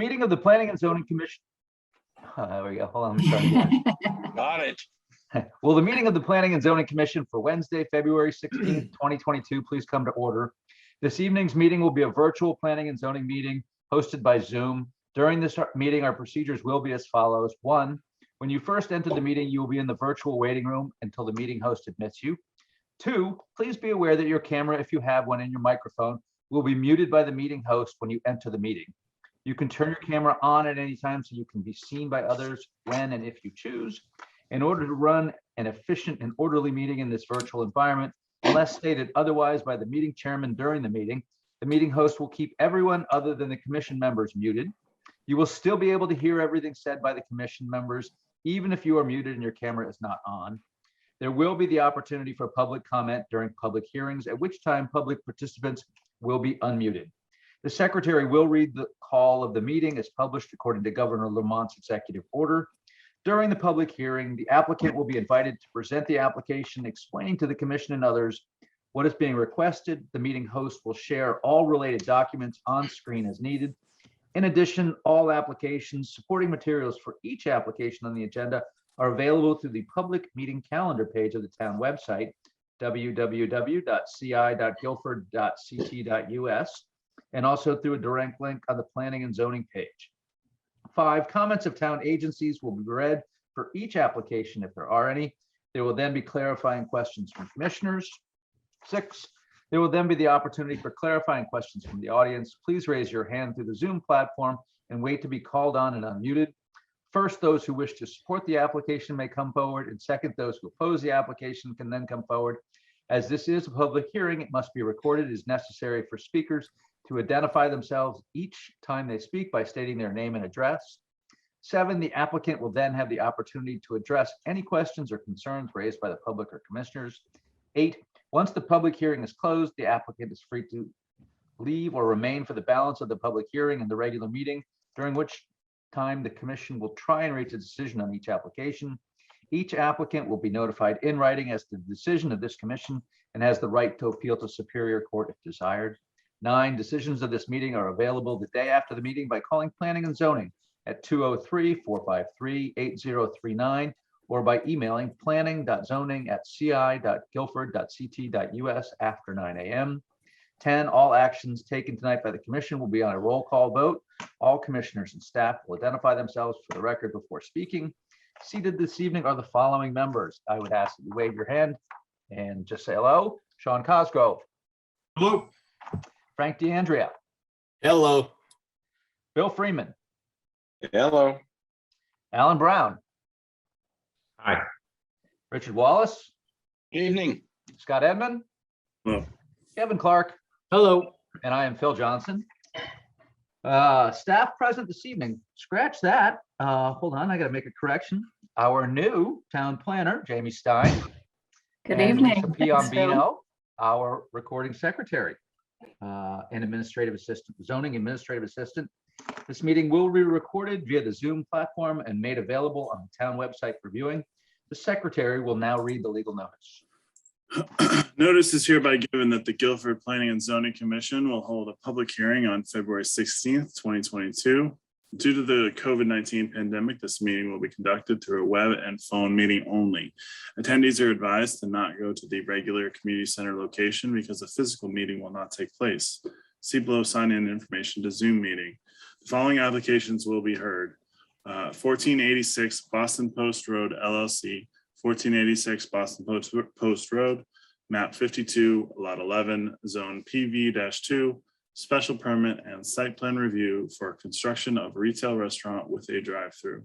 Meeting of the Planning and Zoning Commission. There we go. Hold on, let me start again. Got it. Will the meeting of the Planning and Zoning Commission for Wednesday, February 16th, 2022, please come to order. This evening's meeting will be a virtual planning and zoning meeting hosted by Zoom. During this meeting, our procedures will be as follows. 1, when you first enter the meeting, you will be in the virtual waiting room until the meeting host admits you. 2, please be aware that your camera, if you have one, and your microphone will be muted by the meeting host when you enter the meeting. You can turn your camera on at any time so you can be seen by others when and if you choose. In order to run an efficient and orderly meeting in this virtual environment, unless stated otherwise by the meeting chairman during the meeting host will keep everyone other than the commission members muted. You will still be able to hear everything said by the commission members, even if you are muted and your camera is not on. There will be the opportunity for public comment during public hearings, at which time public participants will be unmuted. The secretary will read the call of the meeting as published according to Governor Lamont's executive order. During the public hearing, the applicant will be invited to present the application, explaining to the commission and others what is being requested. The meeting host will share all related documents on screen as needed. In addition, all applications, supporting materials for each application on the agenda are available through the public meeting calendar page of the town website, www.ci.guilford.ct.us, and also through a direct link on the planning and zoning page. 5, comments of town agencies will be read for each application if there are any. There will then be clarifying questions from commissioners. 6, there will then be the opportunity for clarifying questions from the audience. Please raise your hand through the Zoom platform and wait to be called on and unmuted. First, those who wish to support the application may come forward, and second, those who oppose the application can then come forward. As this is a public hearing, it must be recorded. It is necessary for speakers to identify themselves each time they speak by stating their name and address. 7, the applicant will then have the opportunity to address any questions or concerns raised by the public or commissioners. 8, once the public hearing is closed, the applicant is free to leave or remain for the balance of the public hearing and the regular meeting, during which time the commission will try and reach a decision on each application. Each applicant will be notified in writing as to the decision of this commission and has the right to appeal to Superior Court if desired. 9, decisions of this meeting are available the day after the meeting by calling Planning and Zoning at 203-453-8039 or by emailing planning.zoning@ci.guilford.ct.us after 9 a.m. 10, all actions taken tonight by the commission will be on a roll call vote. All commissioners and staff will identify themselves for the record before speaking. Seated this evening are the following members. I would ask that you wave your hand and just say hello. Sean Cosgrove. Hello. Frank DeAndrea. Hello. Bill Freeman. Hello. Alan Brown. Hi. Richard Wallace. Evening. Scott Edmond. Hello. Kevin Clark. Hello. And I am Phil Johnson. Staff present this evening. Scratch that. Hold on, I got to make a correction. Our new town planner, Jamie Stein. Good and evening. Lisa Piombino, our recording secretary and administrative assistant, zoning administrative assistant. This meeting will be recorded via the Zoom platform and made available on the town website for viewing. The secretary will now read the legal notice. Notice is hereby given that the Guilford Planning and Zoning Commission will hold a public hearing on February 16th, 2022. Due to the COVID-19 pandemic, this meeting will be conducted through a web and phone meeting only. Attendees are advised to not go to the regular community center location because the physical meeting will not take place. See below sign-in information to Zoom meeting. The following applications will be heard. 1486 Boston Post Road LLC, 1486 Boston Post Road, map 52, lot 11, zone PV-2, special permit and site plan review for construction of retail restaurant with a drive-through.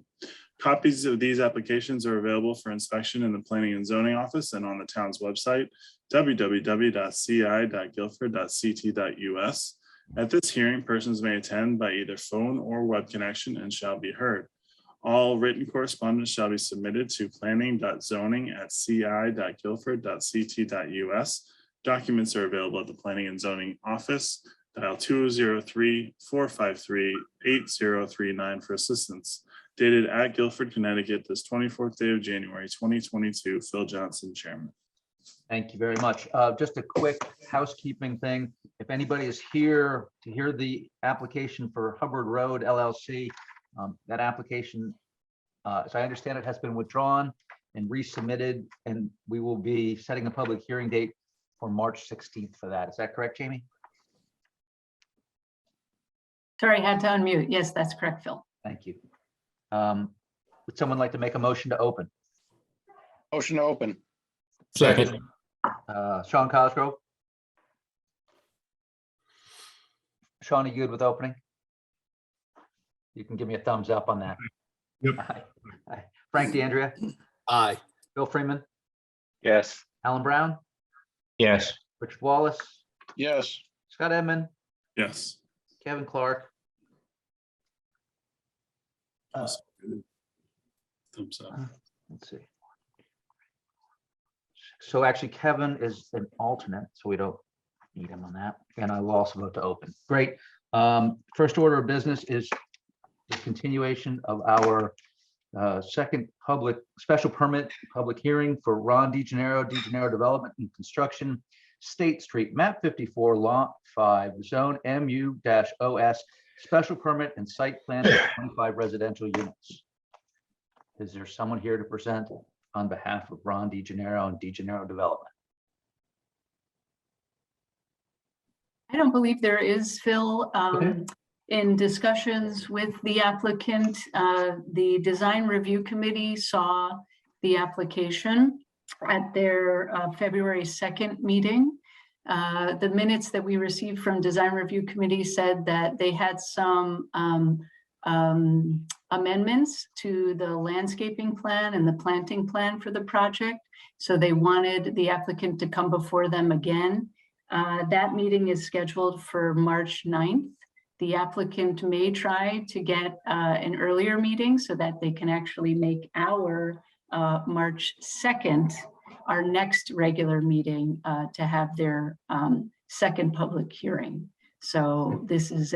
Copies of these applications are available for inspection in the Planning and Zoning Office and on the town's website, www.ci.guilford.ct.us. At this hearing, persons may attend by either phone or web connection and shall be heard. All written correspondence shall be submitted to planning.zoning@ci.guilford.ct.us. Documents are available at the Planning and Zoning Office. Dial 203-453-8039 for assistance. Dated at Guilford, Connecticut, this 24th day of January, 2022. Phil Johnson, Chairman. Thank you very much. Just a quick housekeeping thing. If anybody is here to hear the application for Hubbard Road LLC, that application, as I understand it, has been withdrawn and resubmitted, and we will be setting a public hearing date for March 16th for that. Is that correct, Jamie? Sorry, had to unmute. Yes, that's correct, Phil. Thank you. Would someone like to make a motion to open? Motion to open. Second. Sean Cosgrove? Sean, are you good with opening? You can give me a thumbs up on that. Yep. Aye. Frank DeAndrea, Aye. Bill Freeman, Yes. Alan Brown, Yes. Richard Wallace, Yes. Scott Edmund, Yes. Kevin Clark. Thumbs up. Let's see. So actually Kevin is an alternate, so we don't need him on that. And I will also vote to open. Great. First order of business is the continuation of our second special permit public hearing for Ron DeGennaro Development and Construction, State Street, map 54, lot 5, zone MU-OS, special permit and site plan for 25 residential units. Is there someone here to present on behalf of Ron DeGennaro and DeGennaro Development? I don't believe there is, Phil. Okay. In discussions with the applicant, the design review committee saw the application at their February 2nd meeting. The minutes that we received from design review committee said that they had some amendments to the landscaping plan and the planting plan for the project. So they wanted the applicant to come before them again. That meeting is scheduled for March 9th. The applicant may try to get an earlier meeting so that they can actually make our March 2nd, our next regular meeting, to have their second public hearing. So this is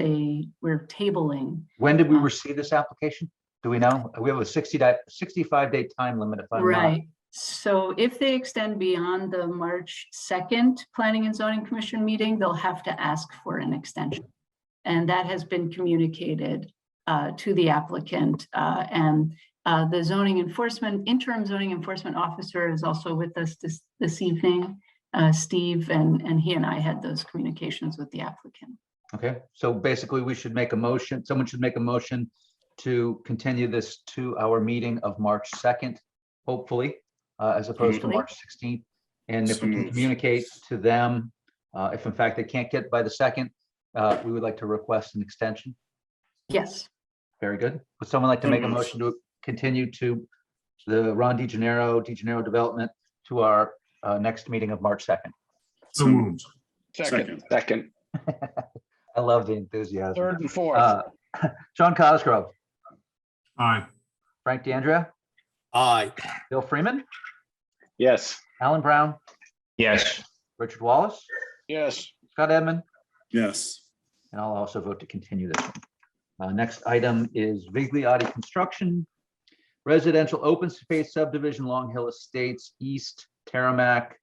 we're tabling. When did we receive this application? Do we know? We have a 65-day time limit if I'm not. Right. So if they extend beyond the March 2nd Planning and Zoning Commission meeting, they'll have to ask for an extension. And that has been communicated to the applicant. And the interim zoning enforcement officer is also with us this evening, Steve, and he and I had those communications with the applicant. Okay, so basically we should make a motion. Someone should make a motion to continue this to our meeting of March 2nd, hopefully, as opposed to March 16th. And if we can communicate to them, if in fact they can't get by the 2nd, we would like to request an extension. Yes. Very good. Would someone like to make a motion to continue to the Ron DeGennaro Development to our next meeting of March 2nd? So moved. Second. I love the enthusiasm. Third and fourth. Sean Cosgrove, Aye. Frank DeAndrea, Aye. Bill Freeman, Yes. Alan Brown, Yes. Richard Wallace, Yes. Scott Edmund, Yes. and I'll also vote to continue this one. Next item is Vigliotti Construction, residential open space subdivision, Long Hill Estates, East Tarmac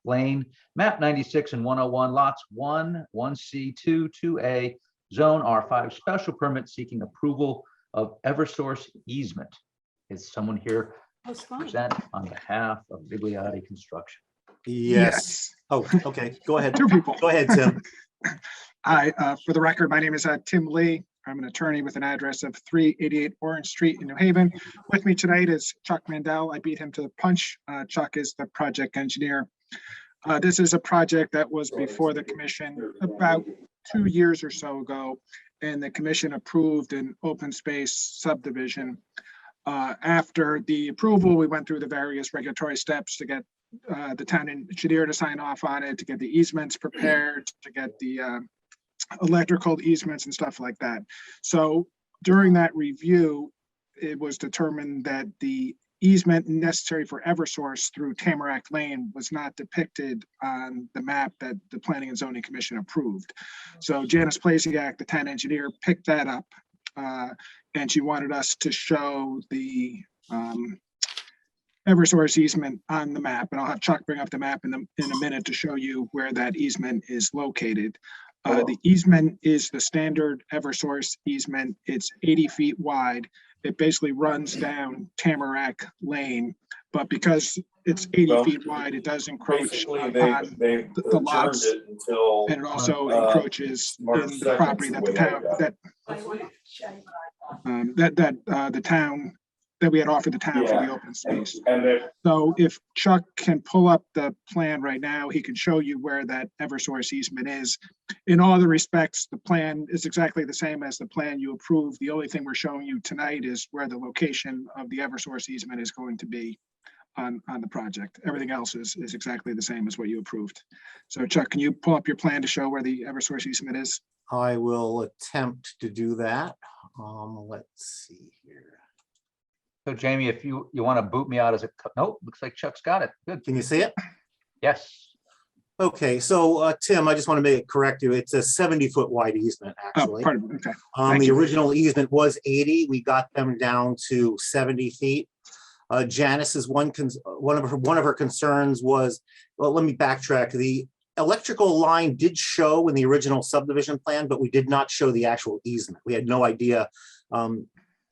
Lane, map 96 and 101, lots 1, 1C, 2, 2A, zone R5, special permit seeking approval of Eversource easement. Is someone here to present on behalf of Vigliotti Construction? Yes. Oh, okay. Go ahead. Two people. Go ahead, Tim. Hi, for the record, my name is Tim Lee. I'm an attorney with an address of 388 Orange Street in New Haven. With me tonight is Chuck Mandel. I beat him to the punch. Chuck is the project engineer. This is a project that was before the commission about 2 years or so ago, and the commission approved an open space subdivision. After the approval, we went through the various regulatory steps to get the town engineer to sign off on it, to get the easements prepared, to get the electrical easements and stuff like that. So during that review, it was determined that the easement necessary for Eversource through Tamarack Lane was not depicted on the map that the Planning and Zoning Commission approved. So Janice Plasiak, the town engineer, picked that up, and she wanted us to show the Eversource easement on the map, and I'll have Chuck bring up the map in a minute to show you where that easement is located. The easement is the standard Eversource easement. It's 80 feet wide. It basically runs down Tamarack Lane, but because it's 80 feet wide, it does encroach on the lots, and it also encroaches in the property that the town the town that we had offered the town for the open space. So if Chuck can pull up the plan right now, he can show you where that Eversource easement is. In all other respects, the plan is exactly the same as the plan you approved. The only thing we're showing you tonight is where the location of the Eversource easement is going to be on the project. Everything else is exactly the same as what you approved. So Chuck, can you pull up your plan to show where the Eversource easement is? I will attempt to do that. Let's see here. So Jamie, if you want to boot me out as a, nope, looks like Chuck's got it. Good. Can you see it? Yes. Okay, so Tim, I just want to make it correct you. It's a 70-foot wide easement, actually. Oh, pardon me. Okay. Thank The you. original easement was 80. We got them down to 70 feet. Janice's one of her concerns was, well, let me backtrack. The electrical line did show in the original subdivision plan, but we did not show the actual easement. We had no idea.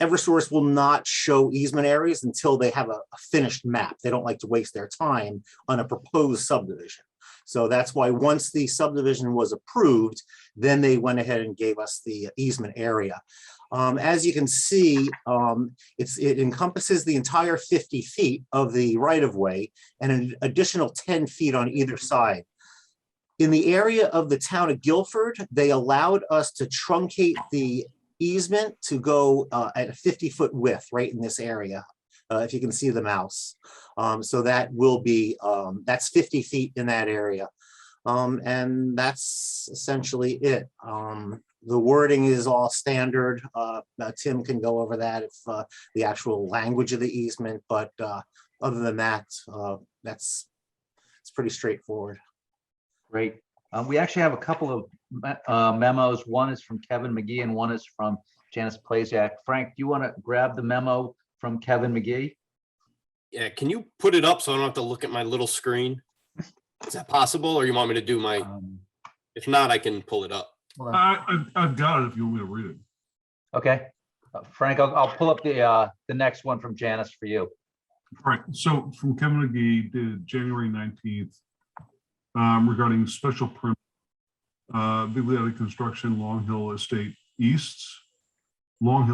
Eversource will not show easement areas until they have a finished map. They don't like to waste their time on a proposed subdivision. So that's why once the subdivision was approved, then they went ahead and gave us the easement area. As you can see, it encompasses the entire 50 feet of the right-of-way and an additional 10 feet on either side. In the area of the town of Guilford, they allowed us to truncate the easement to go at a 50-foot width right in this area, if you can see the mouse. So that will be, that's 50 feet in that area. And that's essentially it. The wording is all standard. Tim can go over that if the actual language of the easement, but other than that, it's pretty straightforward. Great. We actually have a couple of memos. One is from Kevin McGee and one is from Janice Plazak. Frank, do you want to grab the memo from Kevin McGee? Yeah, can you put it up so I don't have to look at my little screen? Is that possible, or you want me to do my, if not, I can pull it up. I've got it if you want me to read it. Okay. Frank, I'll pull up the next one from Janice for you. All right, so from Kevin McGee, dated January 19th, regarding special permit, Biglietti Construction, Long Hill Estates East, Long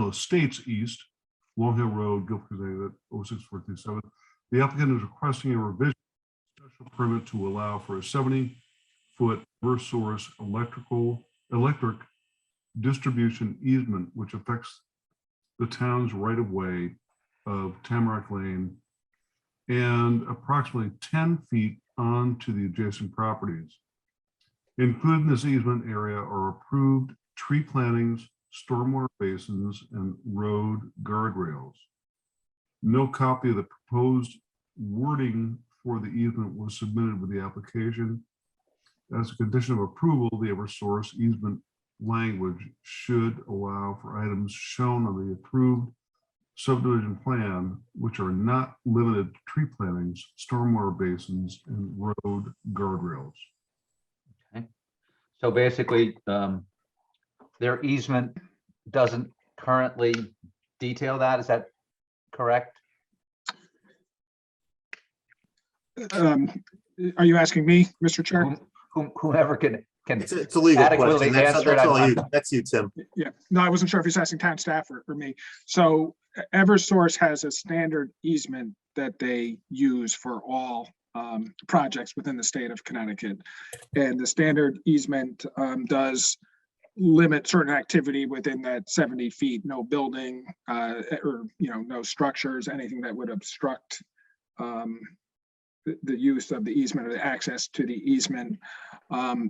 Hill Road, Guilford, Connecticut, 06437. The applicant is requesting a revision special permit to allow for a 70-foot Eversource electric distribution easement, which affects the town's right-of-way of Tamarack Lane and approximately 10 feet onto the adjacent properties. Included in this easement area are approved tree plantings, stormwater basins, and road guardrails. No copy of the proposed wording for the easement was submitted with the application. As a condition of approval, the Eversource easement language should allow for items shown on the approved subdivision plan, which are not limited to tree plantings, stormwater basins, and road guardrails. Okay. So basically, their easement doesn't currently detail that. Is that correct? Are you asking me, Mr. Chair? Whomever can It's a legal adequately question. answer it. That's you, Tim. Yeah, no, I wasn't sure if he's asking town staff or me. So Eversource has a standard easement that they use for all projects within the state of Connecticut. And the standard easement does limit certain activity within that 70 feet, no building or, no structures, anything that would obstruct the use of the easement or the access to the easement.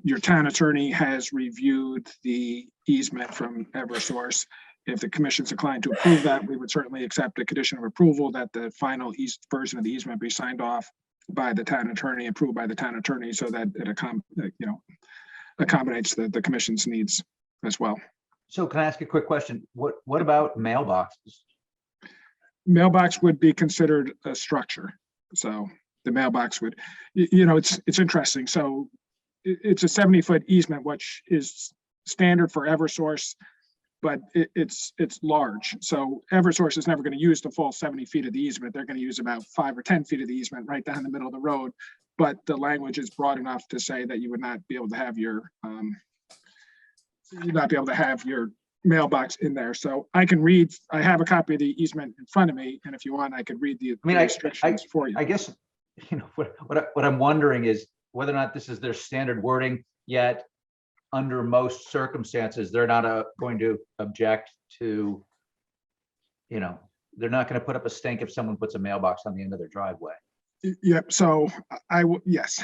Your town attorney has reviewed the easement from Eversource. If the commission's inclined to approve that, we would certainly accept a condition of approval that the final version of the easement be signed off by the town attorney, approved by the town attorney, so that it accommodates the commission's needs as well. So can I ask a quick question? What about mailboxes? mailbox would be considered a structure. So the mailbox would, it's interesting. So it's a 70-foot easement, which is standard for Eversource, but it's large. So Eversource is never going to use the full 70 feet of the easement. They're going to use about 5 or 10 feet of the easement right down the middle of the road. But the language is broad enough to say that you would not be able to have your mailbox in there. So I can read, I have a copy of the easement in front of me, and if you want, I could read the restrictions for you. I guess, what I'm wondering is whether or not this is their standard wording, yet under most circumstances, they're not going to object to, they're not going to put up a stink if someone puts a mailbox on the end of their driveway. Yep. So yes,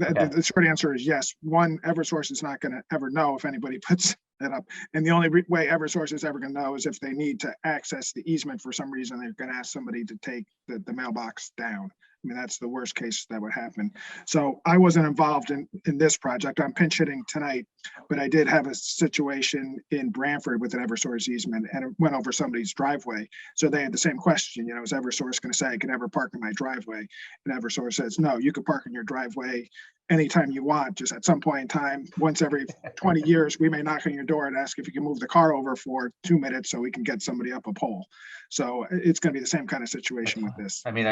Okay. the short answer is yes. One, Eversource is not going to ever know if anybody puts it up. And the only way Eversource is ever going to know is if they need to access the easement for some reason, they're going to ask somebody to take the mailbox down. I mean, that's the worst case that would happen. So I wasn't involved in this project. I'm pinch hitting tonight, but I did have a situation in Branford with an Eversource easement, and it went over somebody's driveway. So they had the same question, is Eversource going to say I can never park in my driveway? And Eversource says, no, you can park in your driveway anytime you want. Just at some point in time, once every 20 years, we may knock on your door and ask if you can move the car over for 2 minutes so we can get somebody up a pole. So it's going to be the same kind of situation with this. I mean,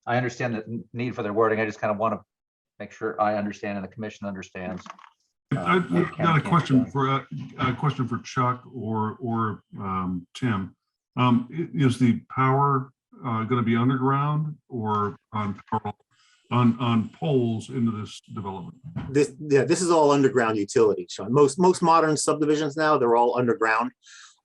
I understand the need for their wording. I just kind of want to make sure I understand and the commission understands. I've got a question for Chuck or Tim. Is the power going to be underground or on poles into this development? This is all underground utility, Sean. Most modern subdivisions now, they're all underground.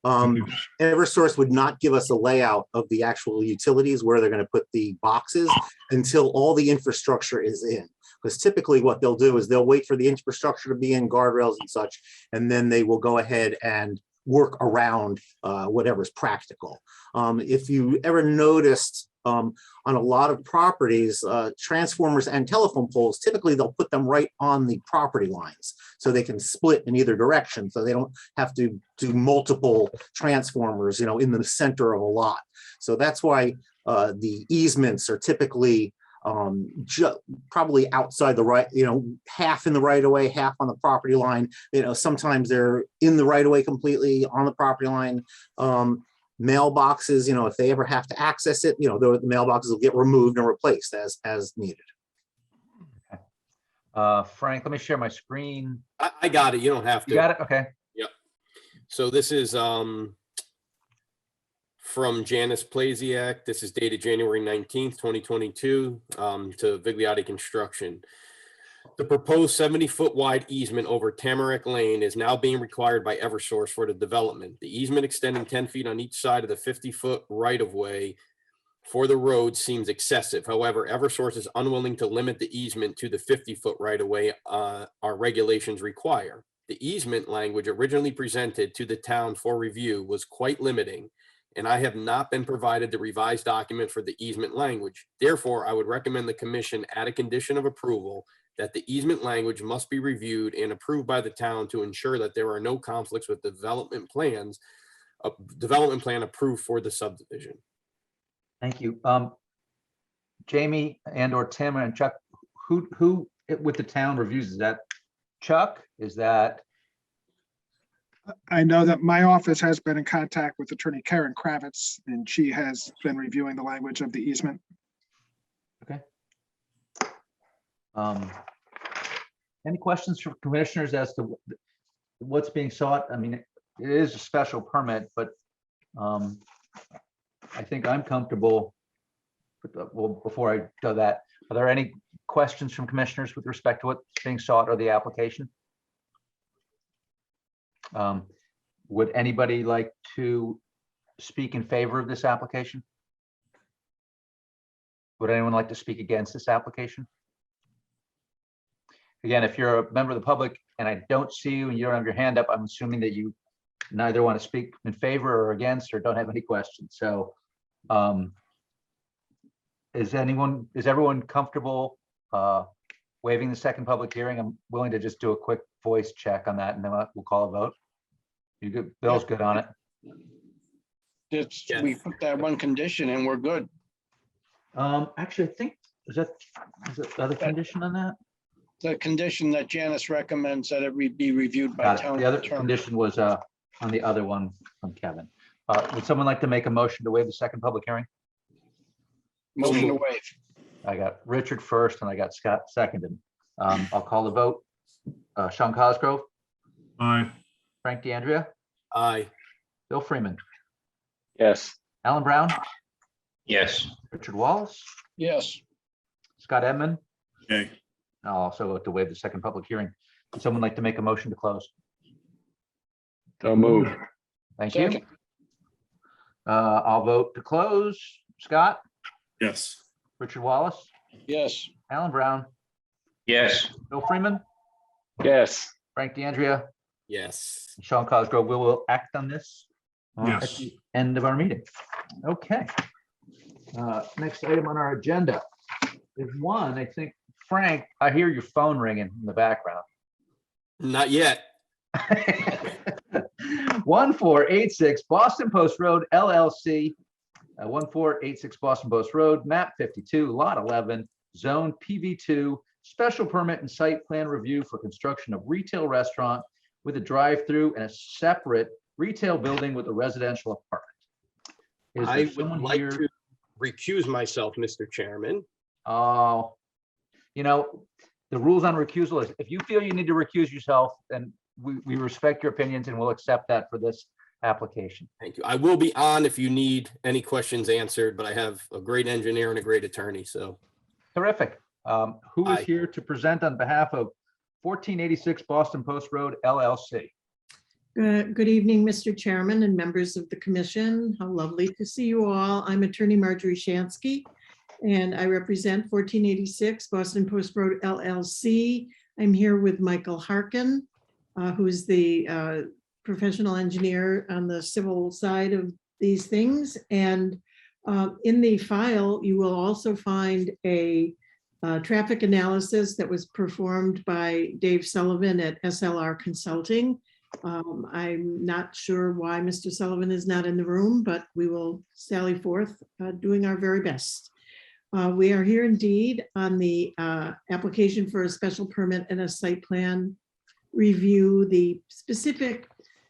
Eversource would not give us a layout of the actual utilities where they're going to put the boxes until all the infrastructure is in. Because typically what they'll do is they'll wait for the infrastructure to be in, guardrails and such, and then they will go ahead and work around whatever's practical. If you ever noticed on a lot of properties, transformers and telephone poles, typically they'll put them right on the property lines so they can split in either direction, so they don't have to do multiple transformers, in the center of a lot. So that's why the easements are typically probably outside the right, half in the right of way, half on the property line. Sometimes they're in the right of way completely on the property line. Mailboxes, if they ever have to access it, the mailboxes will get removed and replaced as needed. Okay. Frank, let me share my screen. I got it. You don't have to. You got it? Okay. Yep. So this is from Janice Plasiak. This is dated January 19th, 2022, to Vigliotti Construction. The proposed 70-foot wide easement over Tamarack Lane is now being required by Eversource for the development. The easement extending 10 feet on each side of the 50-foot right-of-way for the road seems excessive. However, Eversource is unwilling to limit the easement to the 50-foot right-of-way our regulations require. The easement language originally presented to the town for review was quite limiting, and I have not been provided the revised document for the easement language. Therefore, I would recommend the commission add a condition of approval that the easement language must be reviewed and approved by the town to ensure that there are no conflicts with development plan approved for the subdivision. Thank you. Jamie and/or Tim and Chuck, who with the town reviews, is that Chuck? Is that? I know that my office has been in contact with Attorney Karen Kravitz, and she has been reviewing the language of the easement. Okay. Any questions from commissioners as to what's being sought? I mean, it is a special permit, but I think I'm comfortable. Well, before I do that, are there any questions from commissioners with respect to what's being sought or the application? Would anybody like to speak in favor of this application? Would anyone like to speak against this application? Again, if you're a member of the public and I don't see you and you don't have your hand up, I'm assuming that you neither want to speak in favor or against or don't have any questions. So is everyone comfortable waiving the second public hearing? I'm willing to just do a quick voice check on that and then we'll call a vote. You good? Bill's good on it. We Yes. put that one condition and we're good. Actually, I think, is that the other condition on that? The condition that Janice recommends that it be reviewed by Got it. town. The other attorney. condition was on the other one from Kevin. Would someone like to make a motion to waive the second public hearing? Motion to waive. I got Richard first and I got Scott seconded. I'll call the vote. Sean Cosgrove, Aye. Frank DeAndrea, Aye. Bill Freeman, Yes. Alan Brown, Yes. Richard Wallace, Yes. Scott Edmund. Okay. I'll also vote to waive the second public hearing. Would someone like to make a motion to close? So moved. Thank you. Second. I'll vote to close. Scott, Yes. Richard Wallace, Yes. Alan Brown, Yes. Bill Freeman, Yes. Frank DeAndrea, Yes. and Sean Cosgrove. We will act on this at Yes. the end of our meeting. Okay. Next item on our agenda is one, I think, Frank, I hear your phone ringing in the background. Not yet. 1486 Boston Post Road LLC, 1486 Boston Post Road, map 52, lot 11, zone PV2, special permit and site plan review for construction of retail restaurant with a drive-through and a separate retail building with a residential apartment. Is I there would someone like here? to recuse myself, Mr. Chairman. Oh, the rules on recusal is if you feel you need to recuse yourself, then we respect your opinions and we'll accept that for this application. Thank you. I will be on if you need any questions answered, but I have a great engineer and a great attorney, so. Terrific. Who is Aye. here to present on behalf of 1486 Boston Post Road LLC? Good evening, Mr. Chairman and members of the commission. How lovely to see you all. I'm attorney Marjorie Shansky, and I represent 1486 Boston Post Road LLC. I'm here with Michael Harkin, who is the professional engineer on the civil side of these things. And in the file, you will also find a traffic analysis that was performed by Dave Sullivan at SLR Consulting. I'm not sure why Mr. Sullivan is not in the room, but we will sally forth doing our very best. We are here indeed on the application for a special permit and a site plan review. The specific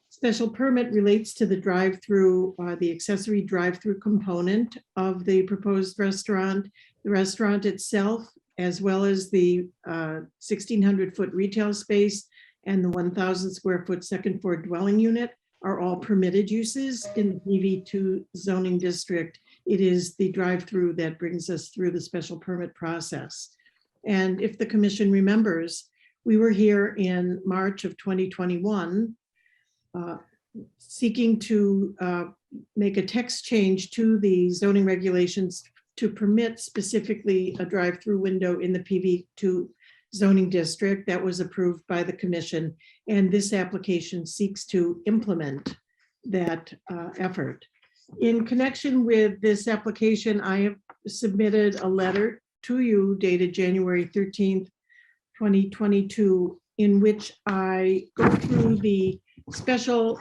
special permit relates to the drive-through, the accessory drive-through component of the proposed restaurant. The restaurant itself, as well as the 1,600-foot retail space and the 1,000 square foot second floor dwelling unit are all permitted uses in the PV2 zoning district. It is the drive-through that brings us through the special permit process. And if the commission remembers, we were here in March of 2021 seeking to make a text change to the zoning regulations to permit specifically a drive-through window in the PV2 zoning district that was approved by the commission. And this application seeks to implement that effort. In connection with this application, I have submitted a letter to you dated January 13th, 2022, in which I go through the special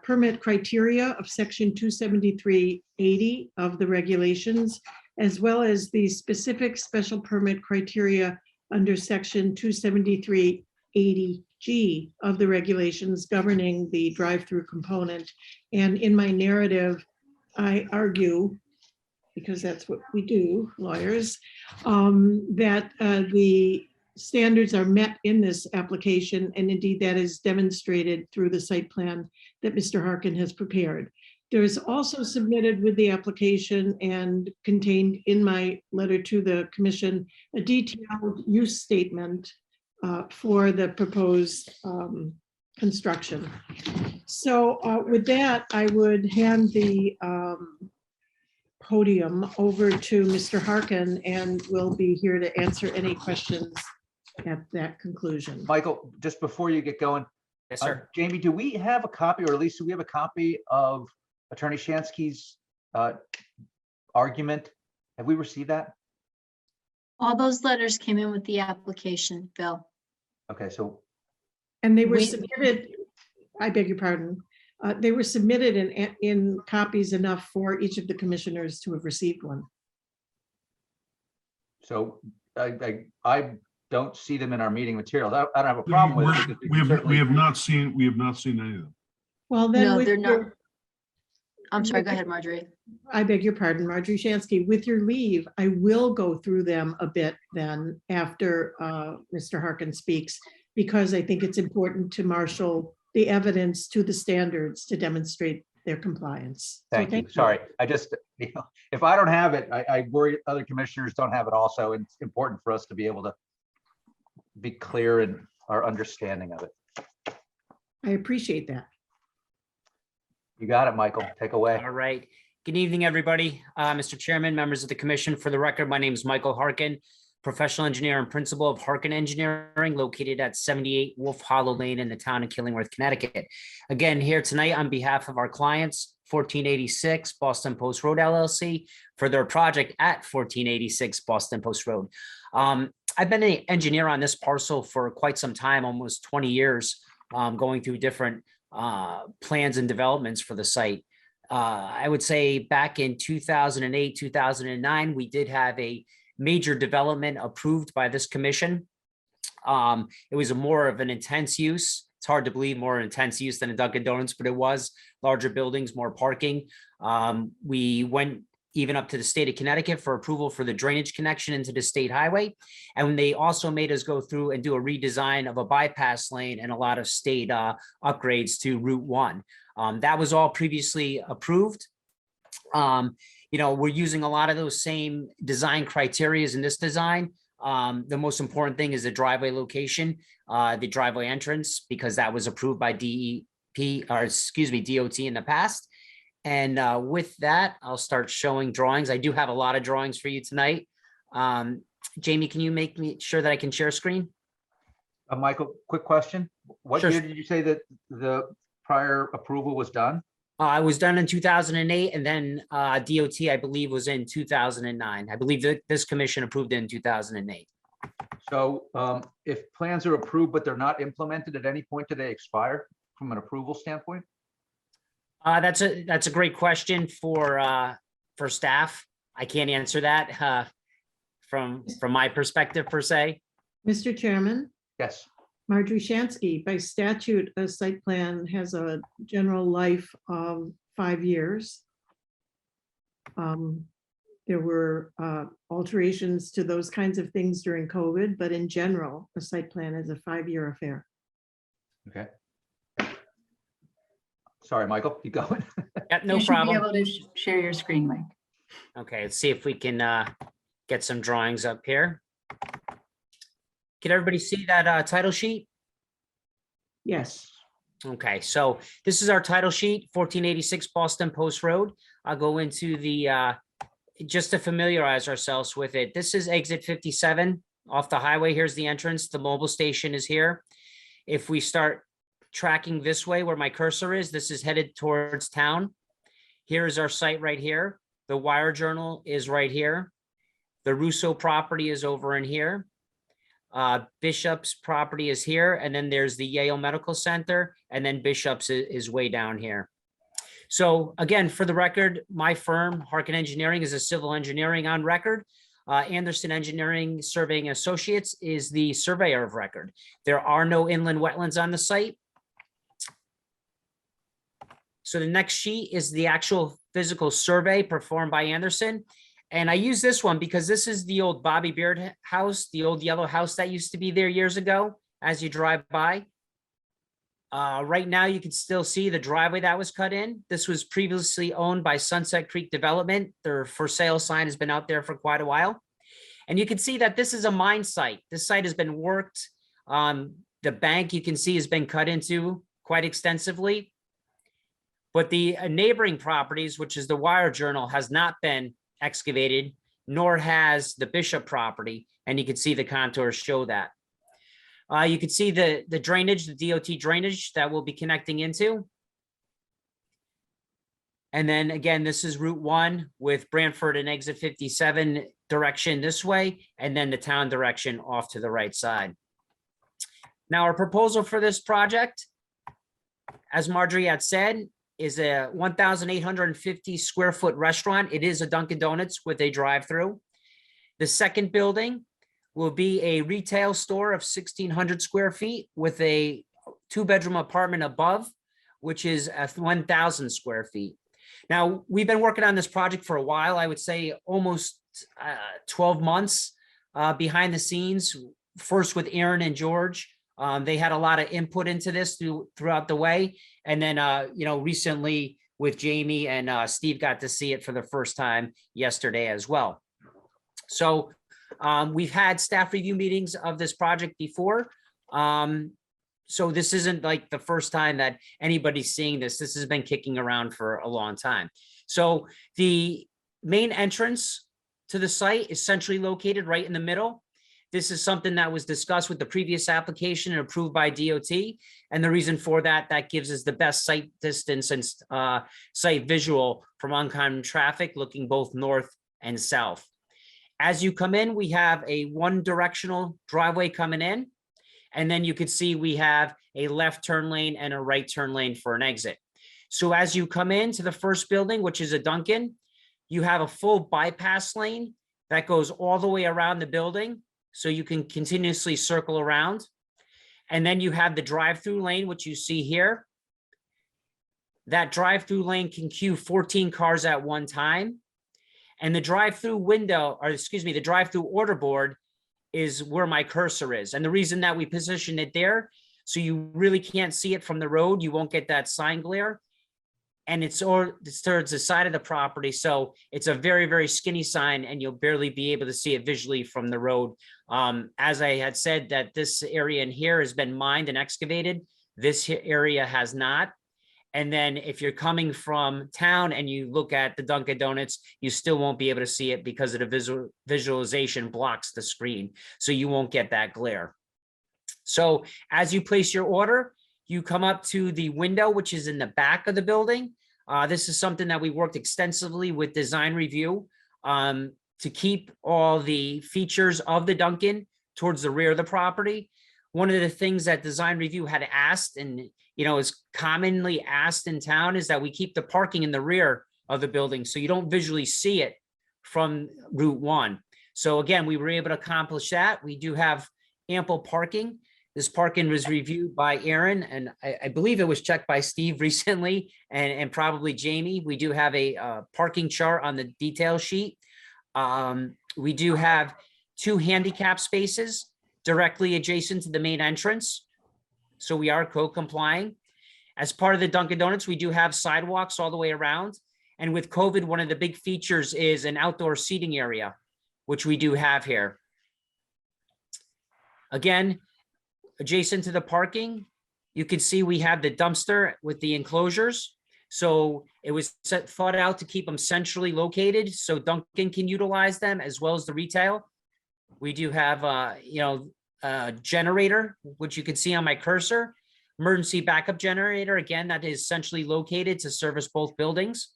permit criteria of section 27380 of the regulations, as well as the specific special permit criteria under section 27380G of the regulations governing the drive-through component. And in my narrative, I argue, because that's what we do, lawyers, that the standards are met in this application, and indeed that is demonstrated through the site plan that Mr. Harkin has prepared. There is also submitted with the application and contained in my letter to the commission a detailed use statement for the proposed construction. So with that, I would hand the podium over to Mr. Harkin, and we'll be here to answer any questions at that conclusion. Michael, just before you get going, Yes, sir. Jamie, do we have a copy, or at least do we have a copy of Attorney Shansky's argument? Have we received that? All those letters came in with the application, Bill. Okay, so And they were We- submitted, I beg your pardon, They were submitted in copies enough for each of the commissioners to have received one. So I don't see them in our meeting materials. I don't have a problem with it. because We have certainly- not seen any of them. Well, then. No, with they're not. your- I'm sorry, go ahead, Marjorie. I beg your pardon, Marjorie Shansky. With your leave, I will go through them a bit then after Mr. Harkin speaks, because I think it's important to marshal the evidence to the standards to demonstrate their compliance. So Thank you. Sorry. I just, if I don't have it, I worry other commissioners don't have it also. And it's important for us to be able to be clear in our understanding of it. I appreciate that. You got it, Michael. Take away. All right. Good evening, everybody. Mr. Chairman, members of the commission. For the record, my name is Michael Harkin, professional engineer and principal of Harkin Engineering, located at 78 Wolf Hollow Lane in the town of Killingworth, Connecticut. Again, here tonight on behalf of our clients, 1486 Boston Post Road LLC, for their project at 1486 Boston Post Road. I've been an engineer on this parcel for quite some time, almost 20 years, going through different plans and developments for the site. I would say back in 2008, 2009, we did have a major development approved by this commission. It was more of an intense use. It's hard to believe more intense use than a Dunkin' Donuts, but it was larger buildings, more parking. We went even up to the state of Connecticut for approval for the drainage connection into the state highway. And they also made us go through and do a redesign of a bypass lane and a lot of state upgrades to Route 1. That was all previously approved. We're using a lot of those same design criteria in this design. The most important thing is the driveway location, the driveway entrance, because that was approved by DOT in the past. And with that, I'll start showing drawings. I do have a lot of drawings for you tonight. Jamie, can you make me sure that I can share screen? Michael, quick question. What Sure. year did you say that the prior approval was done? I was done in 2008, and then DOT, I believe, was in 2009. I believe that this commission approved it in 2008. So if plans are approved, but they're not implemented, at any point do they expire from an approval standpoint? That's a great question for staff. I can't answer that from my perspective per se. Mr. Chairman, Yes. Marjorie Shansky, by statute, a site plan has a general life of 5 years. There were alterations to those kinds of things during COVID, but in general, a site plan is a 5-year affair. Okay. Sorry, Michael, keep going. Yeah, no You should problem. be able to share your screen, Mike. Okay, let's see if we can get some drawings up here. Can everybody see that title sheet? Yes. Okay, so this is our title sheet, 1486 Boston Post Road. I'll go into the, just to familiarize ourselves with it. This is exit 57 off the highway. Here's the entrance. The mobile station is here. If we start tracking this way where my cursor is, this is headed towards town. Here is our site right here. The Wire Journal is right here. The Russo property is over in here. Bishop's property is here, and then there's the Yale Medical Center, and then Bishop's is way down here. So again, for the record, my firm, Harkin Engineering, is a civil engineering on record. Anderson Engineering Surveying Associates is the surveyor of record. There are no inland wetlands on the site. So the next sheet is the actual physical survey performed by Anderson. And I use this one because this is the old Bobby Beard house, the old yellow house that used to be there years ago as you drive by. Right now, you can still see the driveway that was cut in. This was previously owned by Sunset Creek Development. Their for sale sign has been out there for quite a while. And you can see that this is a mine site. This site has been worked. The bank you can see has been cut into quite extensively. But the neighboring properties, which is the Wire Journal, has not been excavated, nor has the Bishop property. And you can see the contours show that. You can see the drainage, the DOT drainage that we'll be connecting into. And then again, this is Route 1 with Brantford and exit 57 direction this way, and then the town direction off to the right side. Now, our proposal for this project as Marjorie had said, is a 1,850 square foot restaurant. It is a Dunkin' Donuts with a drive-through. The second building will be a retail store of 1,600 square feet with a 2-bedroom apartment above, which is 1,000 square feet. Now, we've been working on this project for a while. I would say almost 12 months behind the scenes, first with Aaron and George. They had a lot of input into this throughout the way. And then, recently with Jamie and Steve got to see it for the first time yesterday as well. So we've had staff review meetings of this project before. So this isn't like the first time that anybody's seeing this. This has been kicking around for a long time. So the main entrance to the site is centrally located right in the middle. This is something that was discussed with the previous application and approved by DOT. And the reason for that gives us the best site distance and site visual from oncoming traffic looking both north and south. As you come in, we have a one directional driveway coming in. And then you can see we have a left turn lane and a right turn lane for an exit. So as you come into the first building, which is a Dunkin', you have a full bypass lane that goes all the way around the building. So you can continuously circle around. And then you have the drive-through lane, which you see here. That drive-through lane can queue 14 cars at one time. And the drive-through window, or excuse me, the drive-through order board is where my cursor is. And the reason that we positioned it there, so you really can't see it from the road, you won't get that sign glare. And it's towards the side of the property. So it's a very, very skinny sign and you'll barely be able to see it visually from the road. As I had said, that this area in here has been mined and excavated. This area has not. And then if you're coming from town and you look at the Dunkin' Donuts, you still won't be able to see it because of the visualization blocks the screen. So you won't get that glare. So as you place your order, you come up to the window, which is in the back of the building. This is something that we worked extensively with design review to keep all the features of the Dunkin' towards the rear of the property. One of the things that design review had asked and is commonly asked in town is that we keep the parking in the rear of the building so you don't visually see it from Route 1. So again, we were able to accomplish that. We do have ample parking. This parking was reviewed by Aaron, and I believe it was checked by Steve recently, and probably Jamie. We do have a parking chart on the detail sheet. We do have 2 handicap spaces directly adjacent to the main entrance. So we are code complying. As part of the Dunkin' Donuts, we do have sidewalks all the way around. And with COVID, one of the big features is an outdoor seating area, which we do have here. Again, adjacent to the parking, you can see we have the dumpster with the enclosures. So it was thought out to keep them centrally located so Dunkin' can utilize them as well as the retail. We do have, a generator, which you can see on my cursor, emergency backup generator. Again, that is centrally located to service both buildings.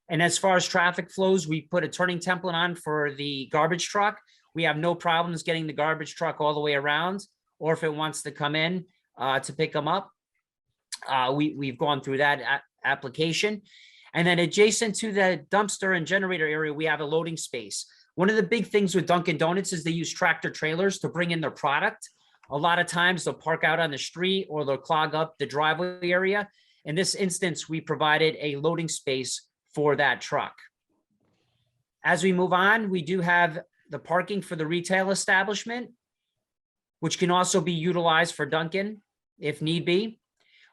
And as far as traffic flows, we put a turning template on for the garbage truck. We have no problems getting the garbage truck all the way around, or if it wants to come in to pick them up. We've gone through that application. And then adjacent to the dumpster and generator area, we have a loading space. One of the big things with Dunkin' Donuts is they use tractor trailers to bring in their product. A lot of times they'll park out on the street or they'll clog up the driveway area. In this instance, we provided a loading space for that truck. As we move on, we do have the parking for the retail establishment, which can also be utilized for Dunkin' if need be.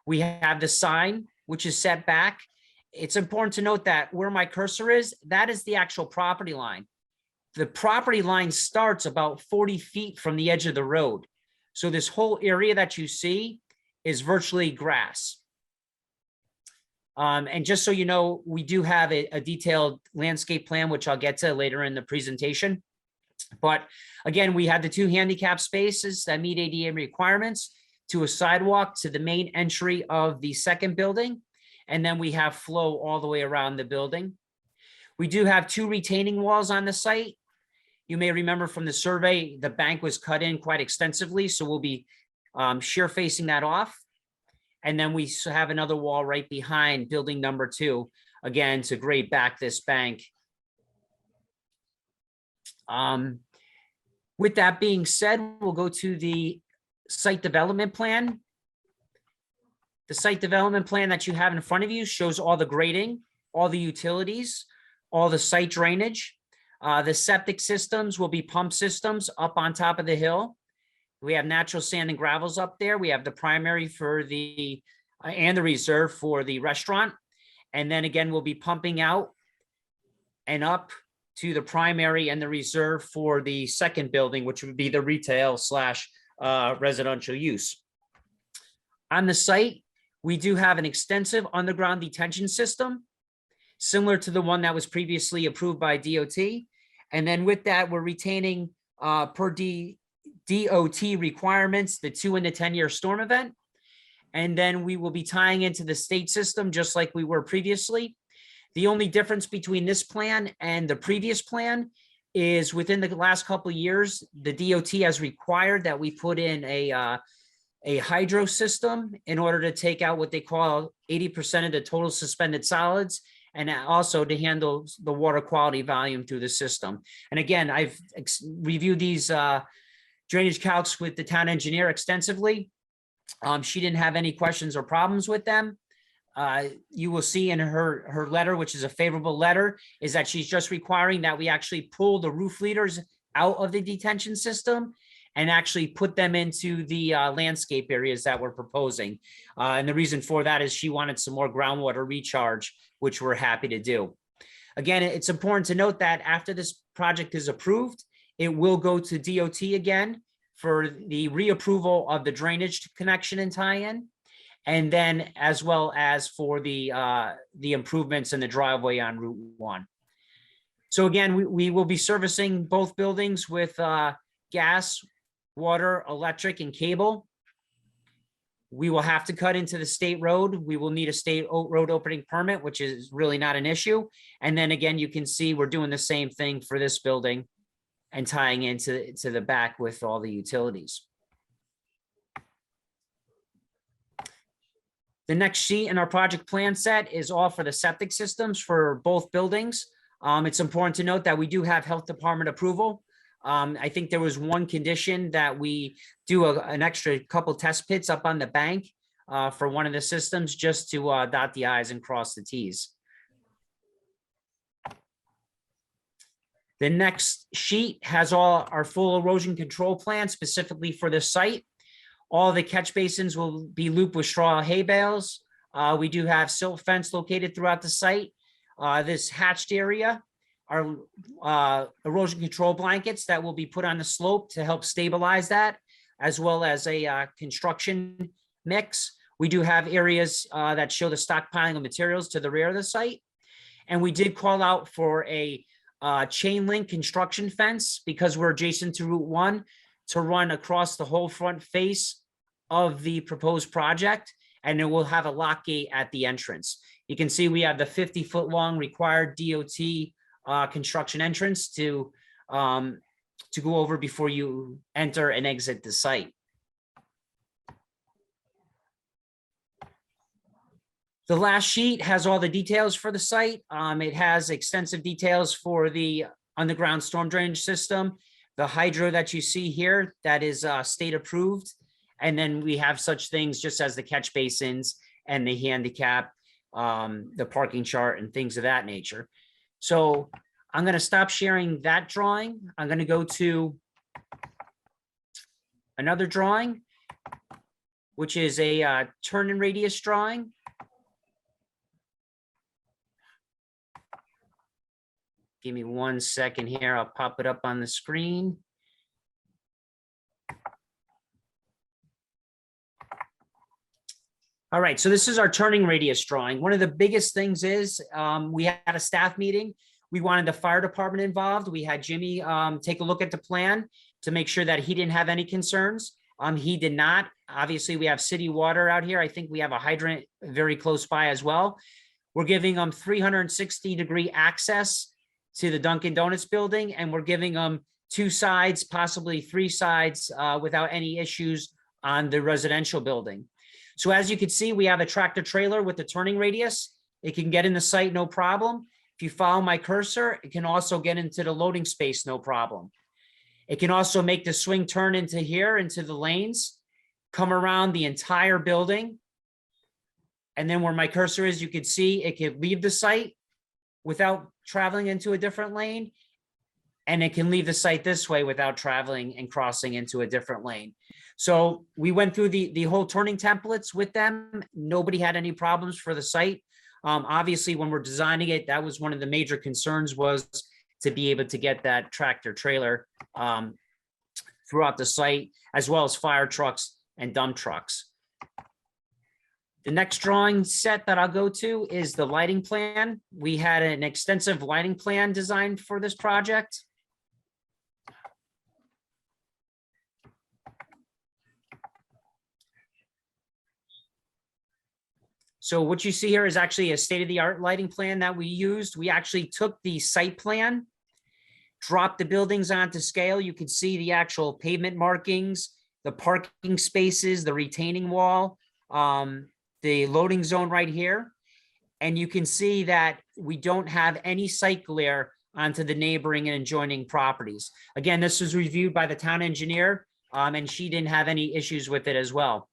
We have the sign, which is set back. It's important to note that where my cursor is, that is the actual property line. The property line starts about 40 feet from the edge of the road. So this whole area that you see is virtually grass. And just so you know, we do have a detailed landscape plan, which I'll get to later in the presentation. But again, we have the 2 handicap spaces that meet ADA requirements, to a sidewalk to the main entry of the second building. And then we have flow all the way around the building. We do have 2 retaining walls on the site. You may remember from the survey, the bank was cut in quite extensively, so we'll be shear facing that off. And then we have another wall right behind building number 2, again, to grade back this bank. With that being said, we'll go to the site development plan. The site development plan that you have in front of you shows all the grading, all the utilities, all the site drainage. The septic systems will be pump systems up on top of the hill. We have natural sand and gravels up there. We have the primary for the, and the reserve for the restaurant. And then again, we'll be pumping out and up to the primary and the reserve for the second building, which would be the retail / residential use. On the site, we do have an extensive underground detention system, similar to the one that was previously approved by DOT. And then with that, we're retaining per DOT requirements, the 2 and the 10-year storm event. And then we will be tying into the state system just like we were previously. The only difference between this plan and the previous plan is within the last couple of years, the DOT has required that we put in a hydro system in order to take out what they call 80% of the total suspended solids, and also to handle the water quality volume through the system. And again, I've reviewed these drainage calcs with the town engineer extensively. She didn't have any questions or problems with them. You will see in her letter, which is a favorable letter, is that she's just requiring that we actually pull the roof leaders out of the detention system and actually put them into the landscape areas that we're proposing. And the reason for that is she wanted some more groundwater recharge, which we're happy to do. Again, it's important to note that after this project is approved, it will go to DOT again for the reapproval of the drainage connection and tie-in, and then as well as for the improvements in the driveway on Route 1. So again, we will be servicing both buildings with gas, water, electric, and cable. We will have to cut into the state road. We will need a state road opening permit, which is really not an issue. And then again, you can see we're doing the same thing for this building and tying into the back with all the utilities. The next sheet in our project plan set is all for the septic systems for both buildings. It's important to note that we do have health department approval. I think there was one condition that we do an extra couple test pits up on the bank for one of the systems, just to dot the i's and cross the t's. The next sheet has all our full erosion control plan specifically for this site. All the catch basins will be looped with straw hay bales. We do have silt fence located throughout the site. This hatched area are erosion control blankets that will be put on the slope to help stabilize that, as well as a construction mix. We do have areas that show the stockpiling of materials to the rear of the site. And we did call out for a chain link construction fence because we're adjacent to Route 1 to run across the whole front face of the proposed project, and it will have a lock gate at the entrance. You can see we have the 50-foot long required DOT construction entrance to go over before you enter and exit the site. The last sheet has all the details for the site. It has extensive details for the underground storm drainage system, the hydro that you see here, that is state approved. And then we have such things just as the catch basins and the handicap, the parking chart and things of that nature. So I'm going to stop sharing that drawing. I'm going to go to another drawing, which is a turn and radius drawing. Give me 1 second here. I'll pop it up on the screen. All right, so this is our turning radius drawing. One of the biggest things is we had a staff meeting. We wanted the fire department involved. We had Jimmy take a look at the plan to make sure that he didn't have any concerns. He did not. Obviously, we have city water out here. I think we have a hydrant very close by as well. We're giving them 360-degree access to the Dunkin' Donuts building, and we're giving them 2 sides, possibly 3 sides without any issues on the residential building. So as you can see, we have a tractor trailer with the turning radius. It can get in the site, no problem. If you follow my cursor, it can also get into the loading space, no problem. It can also make the swing turn into here, into the lanes, come around the entire building. And then where my cursor is, you can see it can leave the site without traveling into a different lane. And it can leave the site this way without traveling and crossing into a different lane. So we went through the whole turning templates with them. Nobody had any problems for the site. Obviously, when we're designing it, that was one of the major concerns, was to be able to get that tractor trailer throughout the site, as well as fire trucks and dump trucks. The next drawing set that I'll go to is the lighting plan. We had an extensive lighting plan designed for this project. So what you see here is actually a state-of-the-art lighting plan that we used. We actually took the site plan, dropped the buildings onto scale. You can see the actual pavement markings, the parking spaces, the retaining wall, the loading zone right here. And you can see that we don't have any site glare onto the neighboring and adjoining properties. Again, this was reviewed by the town engineer, and she didn't have any issues with it as well.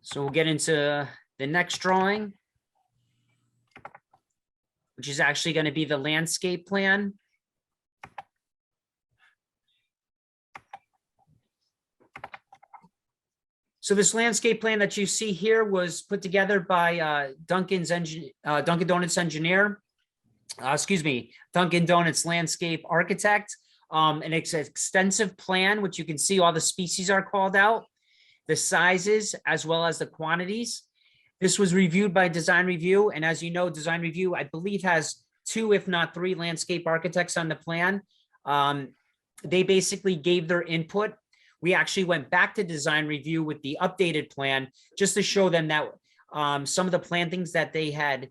So we'll get into the next drawing, which is actually going to be the landscape plan. So this landscape plan that you see here was put together by Dunkin' Donuts engineer, Dunkin' Donuts landscape architect. And it's an extensive plan, which you can see all the species are called out, the sizes, as well as the quantities. This was reviewed by design review. And as you know, design review, I believe, has 2, if not 3 landscape architects on the plan. They basically gave their input. We actually went back to design review with the updated plan, just to show them that some of the plantings that they had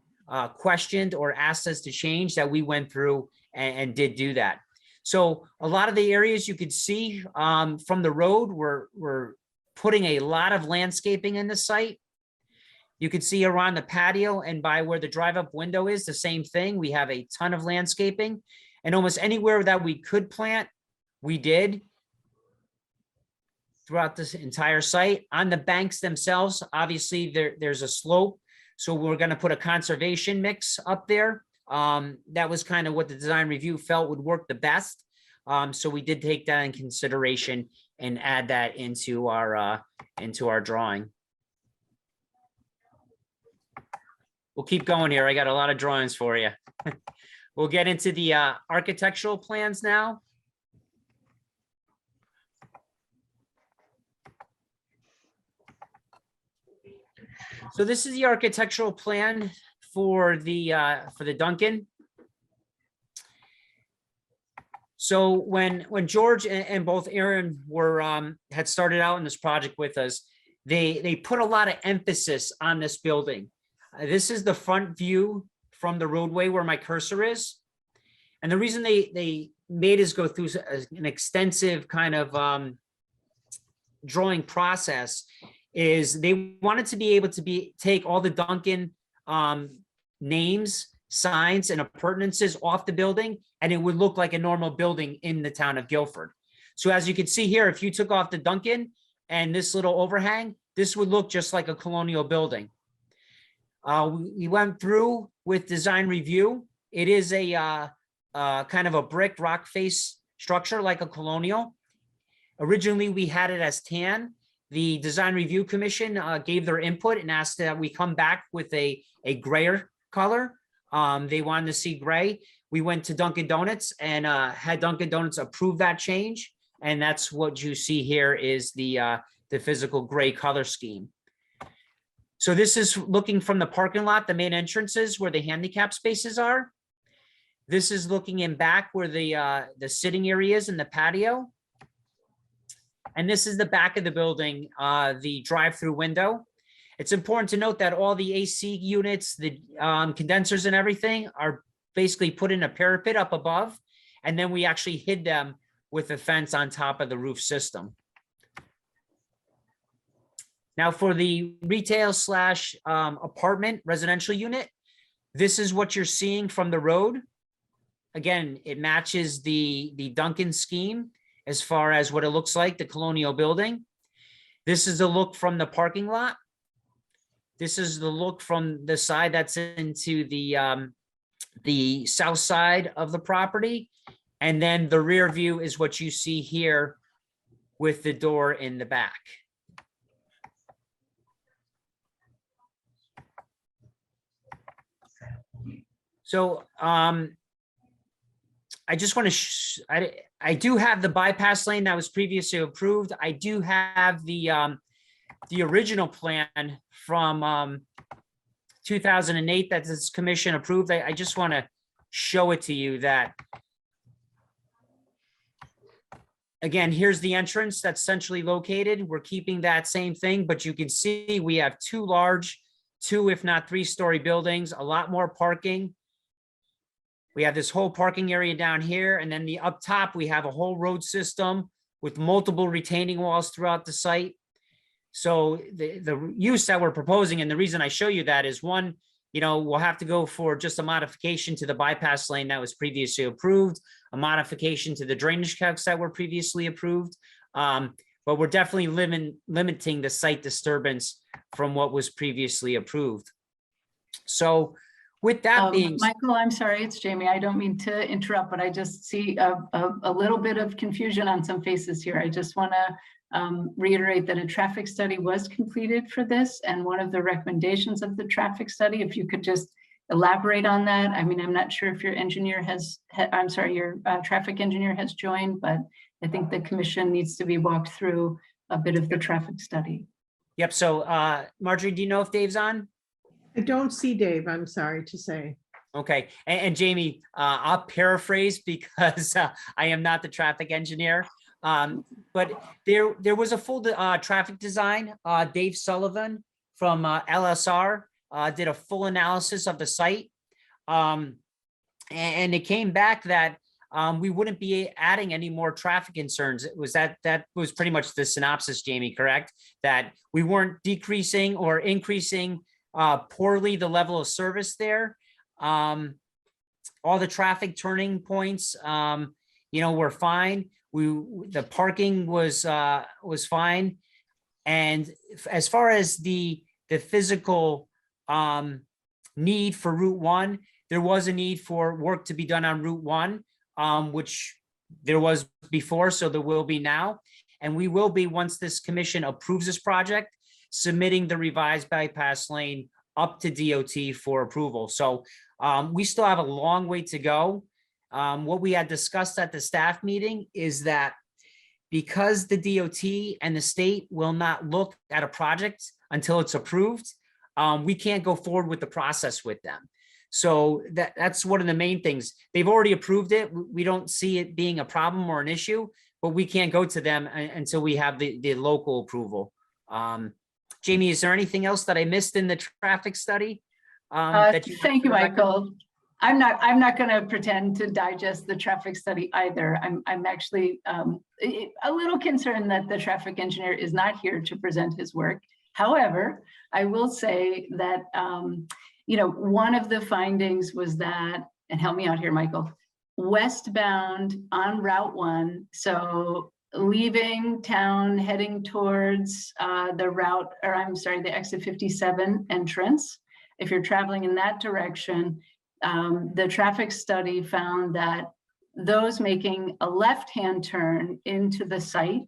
questioned or asked us to change, that we went through and did do that. So a lot of the areas you could see from the road, we're putting a lot of landscaping in the site. You can see around the patio and by where the drive-up window is, the same thing. We have a ton of landscaping, and almost anywhere that we could plant, we did throughout this entire site. On the banks themselves, obviously there's a slope, so we're going to put a conservation mix up there. That was kind of what the design review felt would work the best. So we did take that in consideration and add that into our drawing. We'll keep going here. I got a lot of drawings for you. We'll get into the architectural plans now. So this is the architectural plan for the Dunkin'. So when George and both Aaron were had started out in this project with us, they put a lot of emphasis on this building. This is the front view from the roadway where my cursor is. And the reason they made us go through an extensive kind of drawing process is they wanted to be able to take all the Dunkin' names, signs, and appurtenances off the building, and it would look like a normal building in the town of Guilford. So as you can see here, if you took off the Dunkin' and this little overhang, this would look just like a colonial building. We went through with design review. It is a kind of a brick rock face structure like a colonial. Originally, we had it as tan. The design review commission gave their input and asked that we come back with a grayer color. They wanted to see gray. We went to Dunkin' Donuts and had Dunkin' Donuts approve that change. And that's what you see here is the physical gray color scheme. So this is looking from the parking lot, the main entrances where the handicap spaces are. This is looking in back where the sitting areas and the patio. And this is the back of the building, the drive-through window. It's important to note that all the AC units, the condensers and everything are basically put in a parapet up above. And then we actually hid them with a fence on top of the roof system. Now for the retail slash apartment residential unit, this is what you're seeing from the road. Again, it matches the Duncan scheme as far as what it looks like, the colonial building. This is the look from the parking lot. This is the look from the side that's into the south side of the property. And then the rear view is what you see here with the door in the back. So I just want to, I do have the bypass lane that was previously approved. I do have the original plan from 2008 that this commission approved. I just want to show it to you that, again, here's the entrance that's centrally located. We're keeping that same thing, but you can see we have two large, if not 3-story buildings, a lot more parking. We have this whole parking area down here, and then the up top, we have a whole road system with multiple retaining walls throughout the site. So the use that we're proposing, and the reason I show you that is, one, we'll have to go for just a modification to the bypass lane that was previously approved, a modification to the drainage calcs that were previously approved. But we're definitely limiting the site disturbance from what was previously approved. So with that being, Michael, I'm sorry, it's Jamie. I don't mean to interrupt, but I just see a little bit of confusion on some faces here. I just want to reiterate that a traffic study was completed for this, and one of the recommendations of the traffic study, if you could just elaborate on that. I mean, I'm not sure if your engineer your traffic engineer has joined, but I think the commission needs to be walked through a bit of the traffic study. Yep. So Marjorie, do you know if Dave's on? I don't see Dave, I'm sorry to say. Okay, and Jamie, I'll paraphrase because I am not the traffic engineer. But there was a full traffic design. Dave Sullivan from LSR did a full analysis of the site. And it came back that we wouldn't be adding any more traffic concerns. It was that was pretty much the synopsis, Jamie, correct? That we weren't decreasing or increasing poorly the level of service there. All the traffic turning points, were fine. The parking was fine. And as far as the physical need for Route 1, there was a need for work to be done on Route 1, which there was before, so there will be now. And we will be, once this commission approves this project, submitting the revised bypass lane up to DOT for approval. So we still have a long way to go. What we had discussed at the staff meeting is that because the DOT and the state will not look at a project until it's approved, we can't go forward with the process with them. So that's one of the main things. They've already approved it. We don't see it being a problem or an issue, but we can't go to them until we have the local approval. Jamie, is there anything else that I missed in the traffic study? Thank you, Michael. I'm not going to pretend to digest the traffic study either. I'm actually a little concerned that the traffic engineer is not here to present his work. However, I will say that one of the findings was that, and help me out here, Michael, westbound on Route 1, so leaving town, heading towards the exit 57 entrance. If you're traveling in that direction, the traffic study found that those making a left-hand turn into the site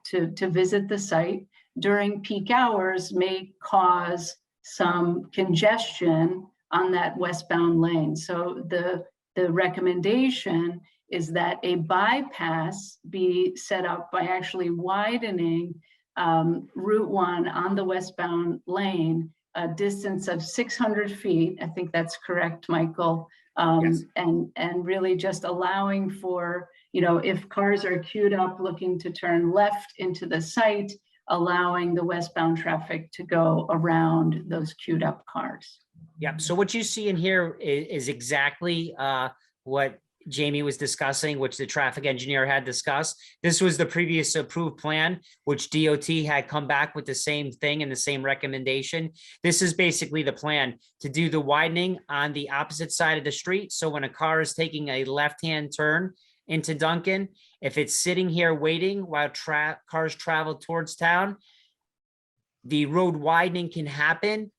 to visit the site during peak hours may cause some congestion on that westbound lane. So the recommendation is that a bypass be set up by actually widening Route 1 on the westbound lane a distance of 600 feet. I think that's correct, Michael. Yes. And really just allowing for, if cars are queued up looking to turn left into the site, allowing the westbound traffic to go around those queued up cars. Yep. So what you see in here is exactly what Jamie was discussing, which the traffic engineer had discussed. This was the previous approved plan, which DOT had come back with the same thing and the same recommendation. This is basically the plan to do the widening on the opposite side of the street. So when a car is taking a left-hand turn into Duncan, if it's sitting here waiting while cars travel towards town, the road widening can happen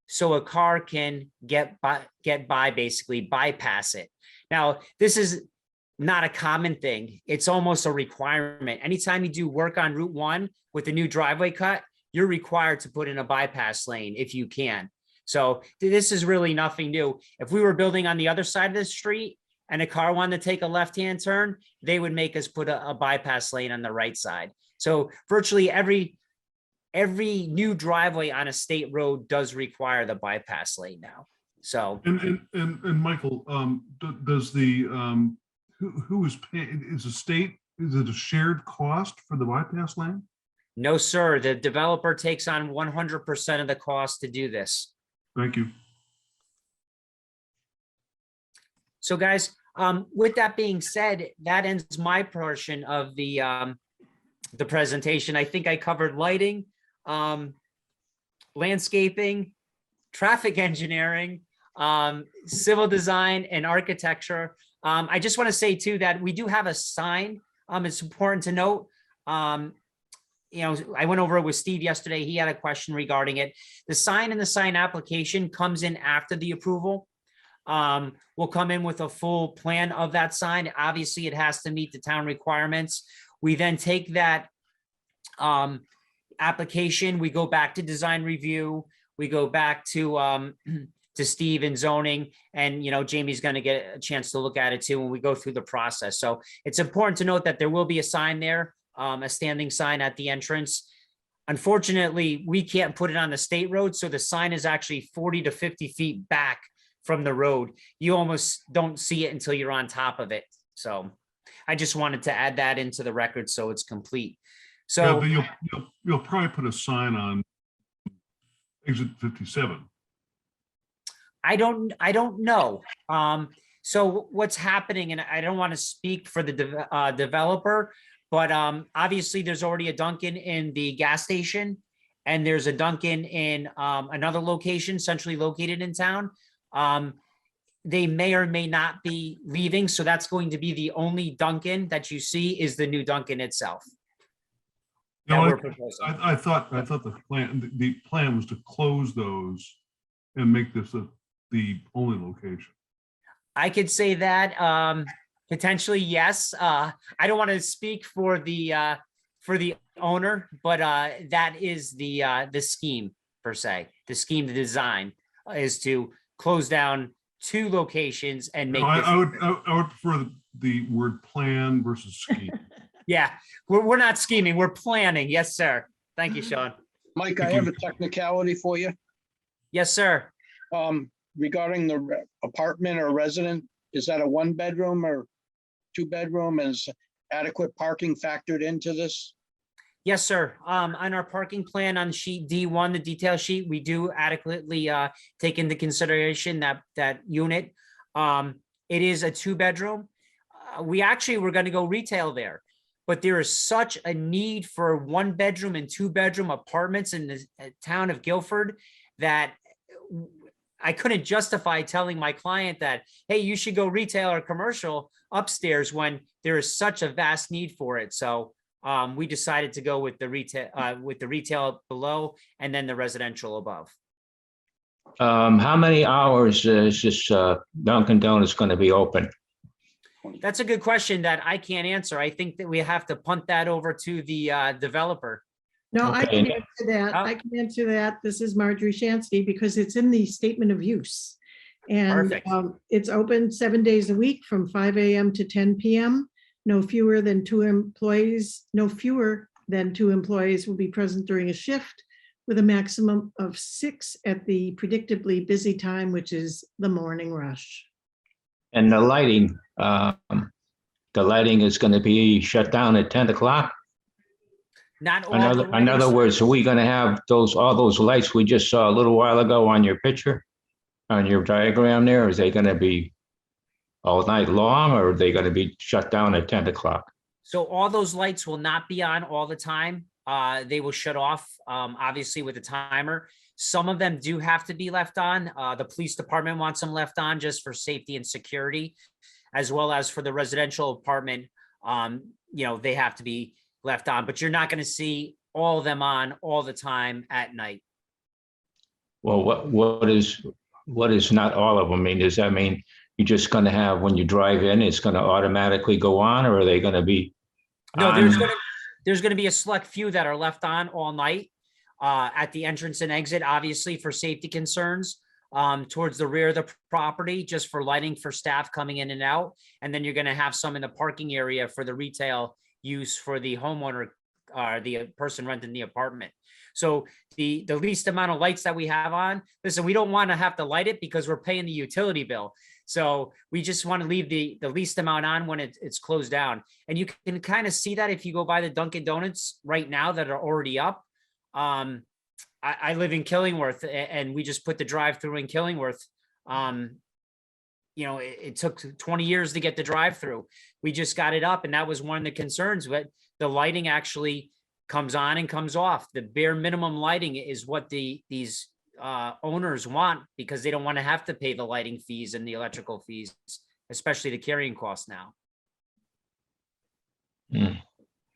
so a car can get by, basically bypass it. Now, this is not a common thing. It's almost a requirement. Anytime you do work on Route 1 with a new driveway cut, you're required to put in a bypass lane if you can. So this is really nothing new. If we were building on the other side of the street and a car wanted to take a left-hand turn, they would make us put a bypass lane on the right side. So virtually every new driveway on a state road does require the bypass lane now. So, and Michael, does the, who is paying, is the state, is it a shared cost for the bypass lane? no, sir, the developer takes on 100% of the cost to do this. Thank you. So guys, with that being said, that ends my portion of the presentation. I think I covered lighting, landscaping, traffic engineering, civil design, and architecture. I just want to say too that we do have a sign. It's important to note. You know, I went over it with Steve yesterday. He had a question regarding it. The sign and the sign application comes in after the approval. We'll come in with a full plan of that sign. Obviously, it has to meet the town requirements. We then take that application, we go back to design review, we go back to Steve and zoning, and Jamie's going to get a chance to look at it too when we go through the process. So it's important to note that there will be a sign there, a standing sign at the entrance. Unfortunately, we can't put it on the state road, so the sign is actually 40 to 50 feet back from the road. You almost don't see it until you're on top of it. So I just wanted to add that into the record so it's complete. So yeah, but you'll probably put a sign on exit 57. I don't know. So what's happening, and I don't want to speak for the developer, but obviously there's already a Dunkin' in the gas station, and there's a Dunkin' in another location centrally located in town. They may or may not be leaving, so that's going to be the only Dunkin' that you see is the new Dunkin' itself. No, I thought the plan was to close those and make this the only location. I could say that potentially, yes. I don't want to speak for the owner, but that is the scheme per se. The scheme, the design is to close down 2 locations and make. No, I would prefer the word plan versus scheme. Yeah, we're not scheming, we're planning. Yes, sir. Thank you, Sean. Mike, I have a technicality for you. Yes, sir. Regarding the apartment or resident, is that a 1-bedroom or 2-bedroom? Is adequate parking factored into this? Yes, sir. On our parking plan on sheet D1, the detail sheet, we do adequately take into consideration that unit. It is a 2-bedroom. We actually were going to go retail there, but there is such a need for 1-bedroom and 2-bedroom apartments in the town of Guilford that I couldn't justify telling my client that, hey, you should go retail or commercial upstairs when there is such a vast need for it. So we decided to go with the retail below and then the residential above. How many hours is this Dunkin' Donuts going to be open? That's a good question that I can't answer. I think that we have to punt that over to the developer. No, I Okay. can answer that. I can answer that. This is Marjorie Shansky because it's in the statement of use. And Perfect. It's open 7 days a week from 5 a.m. to 10 p.m. No fewer than 2 employees will be present during a shift with a maximum of 6 at the predictably busy time, which is the morning rush. And the lighting is going to be shut down at 10 o'clock? Not all. In other words, are we going to have all those lights we just saw a little while ago on your picture, on your diagram there? Is they going to be all night long, or are they going to be shut down at 10 o'clock? So all those lights will not be on all the time. They will shut off, obviously with a timer. Some of them do have to be left on. The police department wants them left on just for safety and security, as well as for the residential apartment. They have to be left on, but you're not going to see all of them on all the time at night. Well, what is not all of them? I mean, does that mean you're just going to have, when you drive in, it's going to automatically go on, or are they going to be? No, there's going to be a select few that are left on all night at the entrance and exit, obviously for safety concerns, towards the rear of the property, just for lighting for staff coming in and out. And then you're going to have some in the parking area for the retail use for the homeowner, the person renting the apartment. So the least amount of lights that we have on, listen, we don't want to have to light it because we're paying the utility bill. So we just want to leave the least amount on when it's closed down. And you can kind of see that if you go by the Dunkin' Donuts right now that are already up. I live in Killingworth, and we just put the drive-through in Killingworth. It took 20 years to get the drive-through. We just got it up, and that was one of the concerns. But the lighting actually comes on and comes off. The bare minimum lighting is what these owners want, because they don't want to have to pay the lighting fees and the electrical fees, especially the carrying costs now.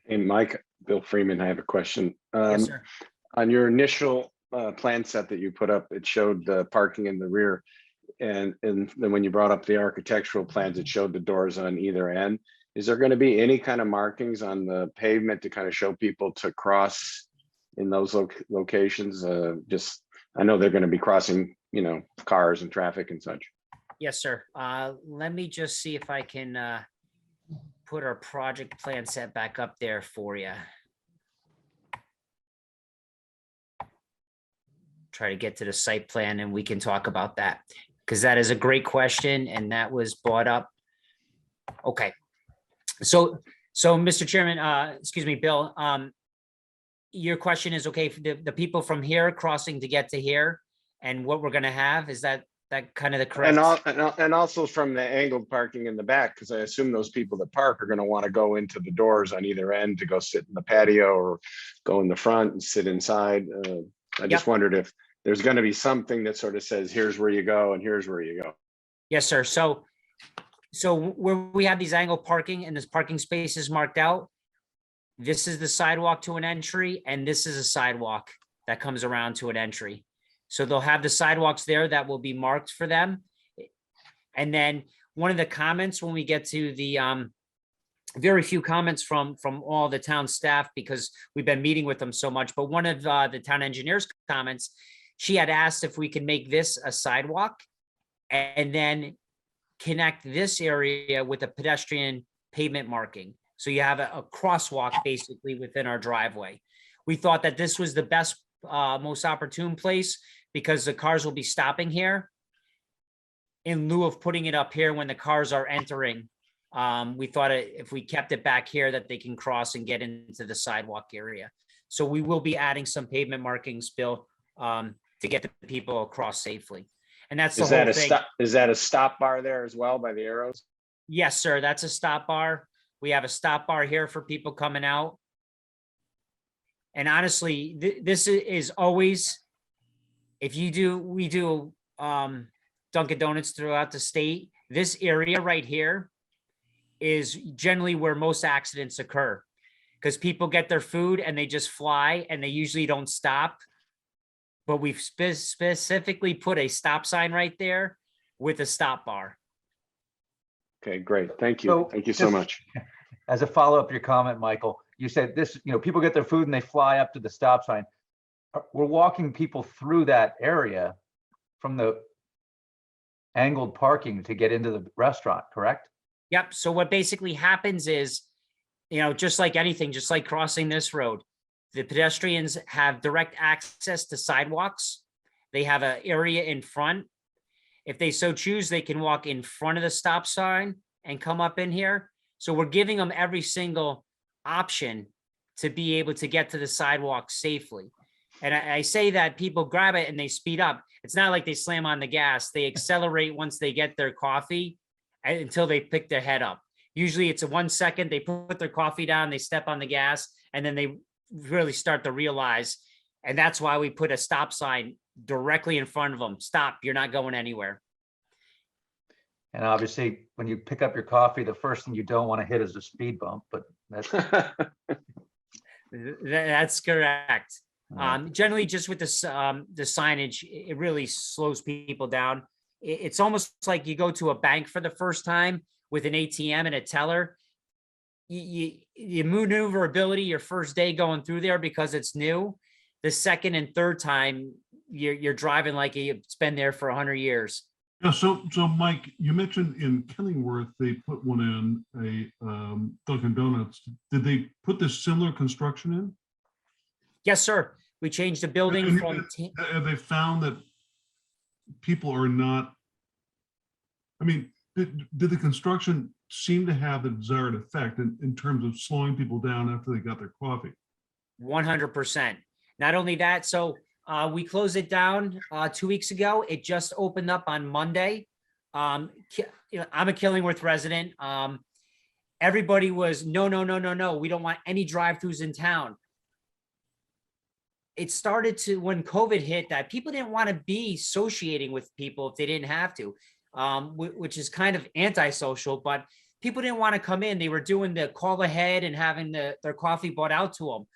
Hey, Mike, Bill Freeman, I have a question. Yes, sir. On your initial plan set that you put up, it showed the parking in the rear. And then when you brought up the architectural plans, it showed the doors on either end. Is there going to be any kind of markings on the pavement to kind of show people to cross in those locations? I know they're going to be crossing, cars and traffic and such. Yes, sir. Let me just see if I can put our project plan set back up there for you. Try to get to the site plan and we can talk about that, because that is a great question and that was brought up. Okay. So Mr. Chairman, excuse me, Bill, your question is, okay, for the people from here crossing to get to here and what we're going to have, is that kind of the correct? And also from the angled parking in the back, because I assume those people that park are going to want to go into the doors on either end to go sit in the patio or go in the front and sit inside. I just wondered if there's going to be something that sort of says, here's where you go and here's where you go. Yes, sir. So where we have these angled parking and this parking spaces marked out, this is the sidewalk to an entry, and this is a sidewalk that comes around to an entry. So they'll have the sidewalks there that will be marked for them. And then one of the comments when we get to the very few comments from all the town staff, because we've been meeting with them so much, but one of the town engineer's comments, she had asked if we could make this a sidewalk and then connect this area with a pedestrian pavement marking. So you have a crosswalk basically within our driveway. We thought that this was the best, most opportune place, because the cars will be stopping here in lieu of putting it up here when the cars are entering. We thought if we kept it back here that they can cross and get into the sidewalk area. So we will be adding some pavement markings, Bill, to get the people across safely. And that's the whole thing. Is that a stop bar there as well by the arrows? Yes, sir. That's a stop bar. We have a stop bar here for people coming out. And honestly, this is always, we do Dunkin' Donuts throughout the state. This area right here is generally where most accidents occur, because people get their food and they just fly and they usually don't stop. But we've specifically put a stop sign right there with a stop bar. Okay, great. Thank you. So Thank you so much. As a follow-up to your comment, Michael, you said this, people get their food and they fly up to the stop sign. We're walking people through that area from the angled parking to get into the restaurant, correct? Yep. So what basically happens is, just like anything, just like crossing this road, the pedestrians have direct access to sidewalks. They have an area in front. If they so choose, they can walk in front of the stop sign and come up in here. So we're giving them every single option to be able to get to the sidewalk safely. And I say that people grab it and they speed up. It's not like they slam on the gas. They accelerate once they get their coffee until they pick their head up. Usually it's a 1 second, they put their coffee down, they step on the gas, and then they really start to realize. And that's why we put a stop sign directly in front of them. Stop, you're not going anywhere. And obviously, when you pick up your coffee, the first thing you don't want to hit is a speed bump, but that's. That's correct. Yeah. Generally, just with the signage, it really slows people down. It's almost like you go to a bank for the first time with an ATM and a teller. Your maneuverability your first day going through there because it's new. The second and third time, you're driving like it's been there for 100 years. Yeah, so Mike, you mentioned in Killingworth, they put one in, a Dunkin' Donuts. Did they put this similar construction in? Yes, sir. We changed the building And from. have they found that people are not, I mean, did the construction seem to have the desired effect in terms of slowing people down after they got their coffee? 100%. Not only that, so we closed it down 2 weeks ago. It just opened up on Monday. I'm a Killingworth resident. Everybody was, no. We don't want any drive-throughs in town. It started to, when COVID hit, that people didn't want to be associating with people if they didn't have to, which is kind of antisocial, but people didn't want to come in. They were doing the call ahead and having their coffee brought out to them.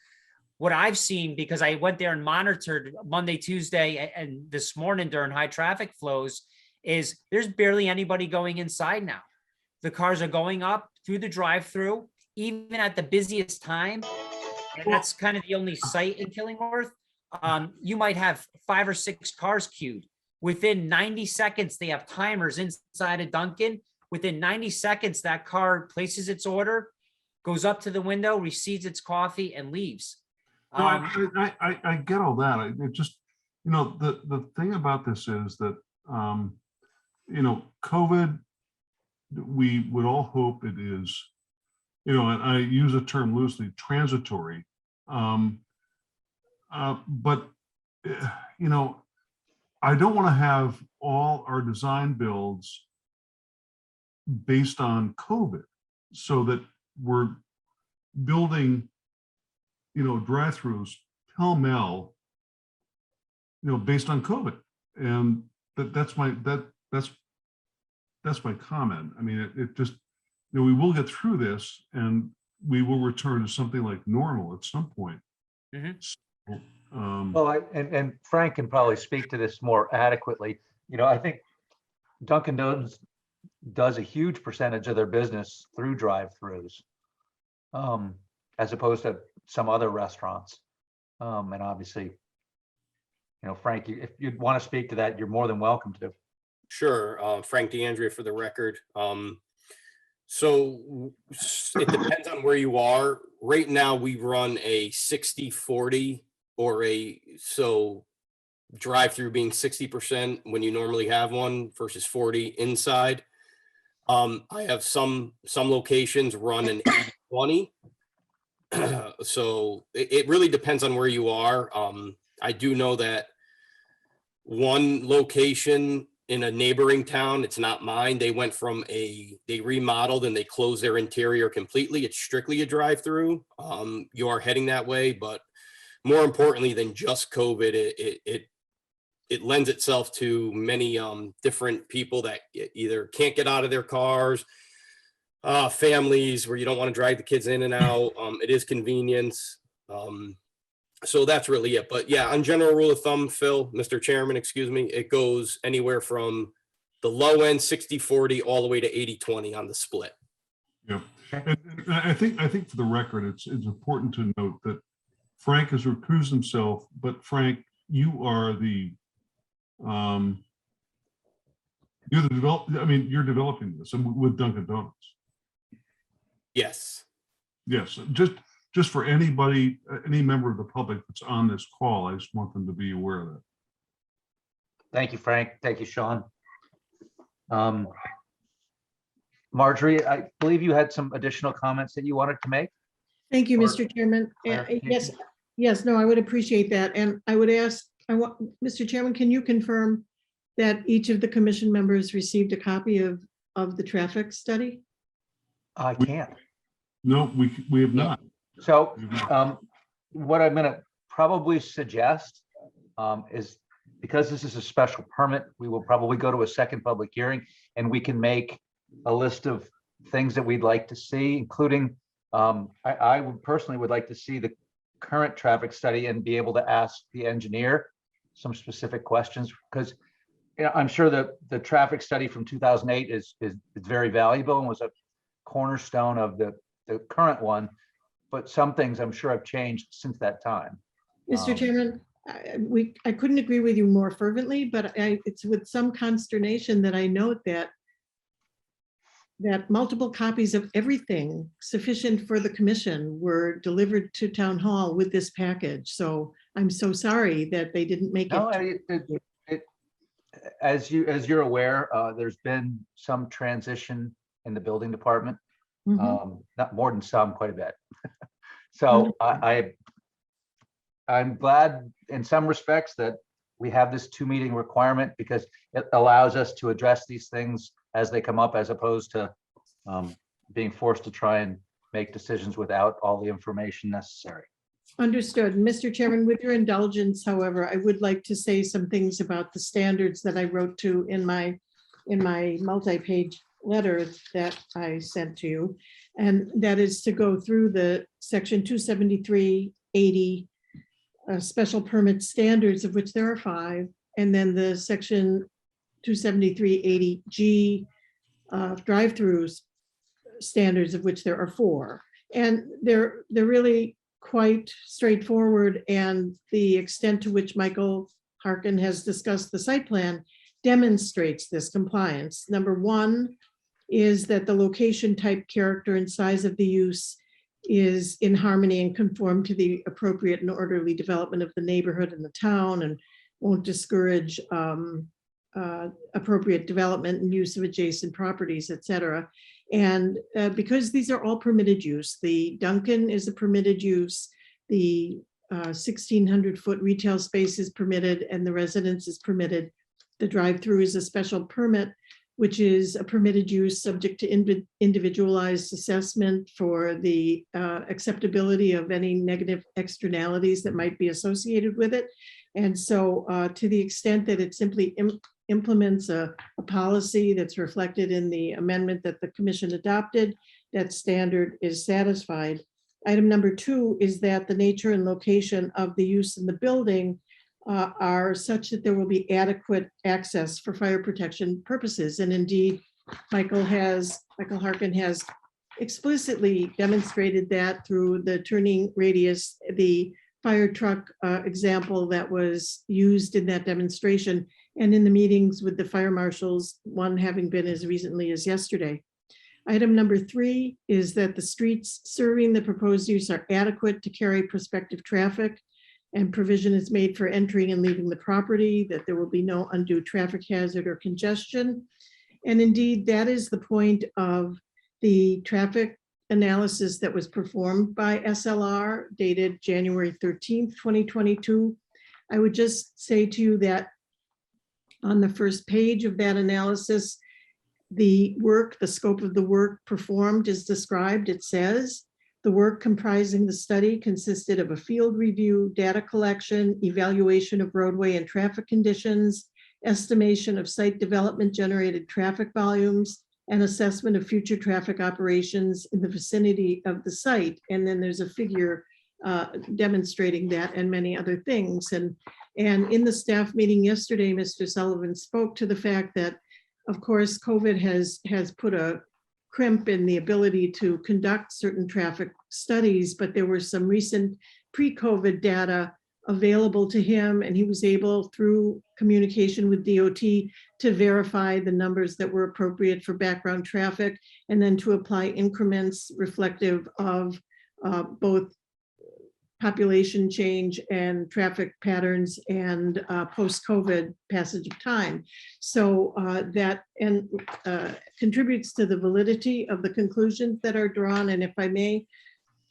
What I've seen, because I went there and monitored Monday, Tuesday, and this morning during high traffic flows, is there's barely anybody going inside now. The cars are going up through the drive-through, even at the busiest time. And that's kind of the only site in Killingworth. You might have 5 or 6 cars queued. Within 90 seconds, they have timers inside a Dunkin'. Within 90 seconds, that car places its order, goes up to the window, receives its coffee, and leaves. No, I get all that. It just, the thing about this is that, COVID, we would all hope it is, and I use the term loosely, transitory. But, I don't want to have all our design builds based on COVID so that we're building drive-throughs pell-mell, based on COVID. And that's my comment. I mean, it just, we will get through this and we will return to something like normal at some point. Mm-hmm. So, Well, and Frank can probably speak to this more adequately. I think Dunkin' Donuts does a huge percentage of their business through drive-throughs, as opposed to some other restaurants. And obviously, Frank, if you'd want to speak to that, you're more than welcome to. Sure. Frank DeAndrea for the record. So it depends on where you are. Right now, we run a 60-40 or so drive-through being 60% when you normally have one versus 40 inside. I have some locations run an 80-20. So it really depends on where you are. I do know that one location in a neighboring town, it's not mine, they went from they remodeled and they closed their interior completely. It's strictly a drive-through. You are heading that way, but more importantly than just COVID, it lends itself to many different people that either can't get out of their cars, families where you don't want to drag the kids in and out. It is convenience. So that's really it. But yeah, on general rule of thumb, Phil, Mr. Chairman, excuse me, it goes anywhere from the low end 60-40 all the way to 80-20 on the split. Yeah, and I think for the record, it's important to note that Frank has recused himself, but Frank, you're developing this with Dunkin' Donuts. Yes. Yes, just for anybody, any member of the public that's on this call, I just want them to be aware of that. Thank you, Frank. Thank you, Sean. Marjorie, I believe you had some additional comments that you wanted to make. Thank you, Or Mr. Chairman. clarification? Yes, no, I would appreciate that. And I would ask, Mr. Chairman, can you confirm that each of the commission members received a copy of of the traffic study? I can't. No, we have not. So what I'm gonna probably suggest is, because this is a special permit, we will probably go to a second public hearing, and we can make a list of things that we'd like to see, including, I would personally would like to see the current traffic study and be able to ask the engineer some specific questions, because I'm sure that the traffic study from 2008 is very valuable and was a cornerstone of the current one, but some things I'm sure have changed since that time. Mr. Chairman, I couldn't agree with you more fervently, but it's with some consternation that I note that multiple copies of everything sufficient for the commission were delivered to town hall with this package. So I'm so sorry that they didn't make it. As you're aware, there's been some transition in the building department. Not more than some, quite a bit. So I'm glad in some respects that we have this 2-meeting requirement, because it allows us to address these things as they come up, as opposed to being forced to try and make decisions without all the information necessary. Understood. Mr. Chairman, with your indulgence, however, I would like to say some things about the standards that I wrote to in my multi-page letter that I sent to you. And that is to go through the section 273-80 special permit standards, of which there are 5, and then the section 273-80G drive-throughs standards, of which there are 4. And they're really quite straightforward, and the extent to which Michael Harkin has discussed the site plan demonstrates this compliance. Number 1 is that the location, type, character, and size of the use is in harmony and conform to the appropriate and orderly development of the neighborhood and the town, and won't discourage appropriate development and use of adjacent properties, etc. And because these are all permitted use, the Duncan is a permitted use, the 1,600-foot retail space is permitted, and the residence is permitted. The drive-through is a special permit, which is a permitted use subject to individualized assessment for the acceptability of any negative externalities that might be associated with it. And so to the extent that it simply implements a policy that's reflected in the amendment that the commission adopted, that standard is satisfied. Item number 2 is that the nature and location of the use in the building are such that there will be adequate access for fire protection purposes. And indeed, Michael Harkin has explicitly demonstrated that through the turning radius, the fire truck example that was used in that demonstration, and in the meetings with the fire marshals, one having been as recently as yesterday. Item number 3 is that the streets serving the proposed use are adequate to carry prospective traffic, and provision is made for entering and leaving the property, that there will be no undue traffic hazard or congestion. And indeed, that is the point of the traffic analysis that was performed by SLR dated January 13th, 2022. I would just say to you that on the first page of that analysis, the scope of the work performed is described. It says, the work comprising the study consisted of a field review, data collection, evaluation of roadway and traffic conditions, estimation of site development generated traffic volumes, and assessment of future traffic operations in the vicinity of the site. And then there's a figure demonstrating that and many other things. And in the staff meeting yesterday, Mr. Sullivan spoke to the fact that, of course, COVID has put a crimp in the ability to conduct certain traffic studies, but there were some recent pre-COVID data available to him, and he was able, through communication with DOT, to verify the numbers that were appropriate for background traffic, and then to apply increments reflective of both population change and traffic patterns and post-COVID passage of time. So that contributes to the validity of the conclusions that are drawn. And if I may,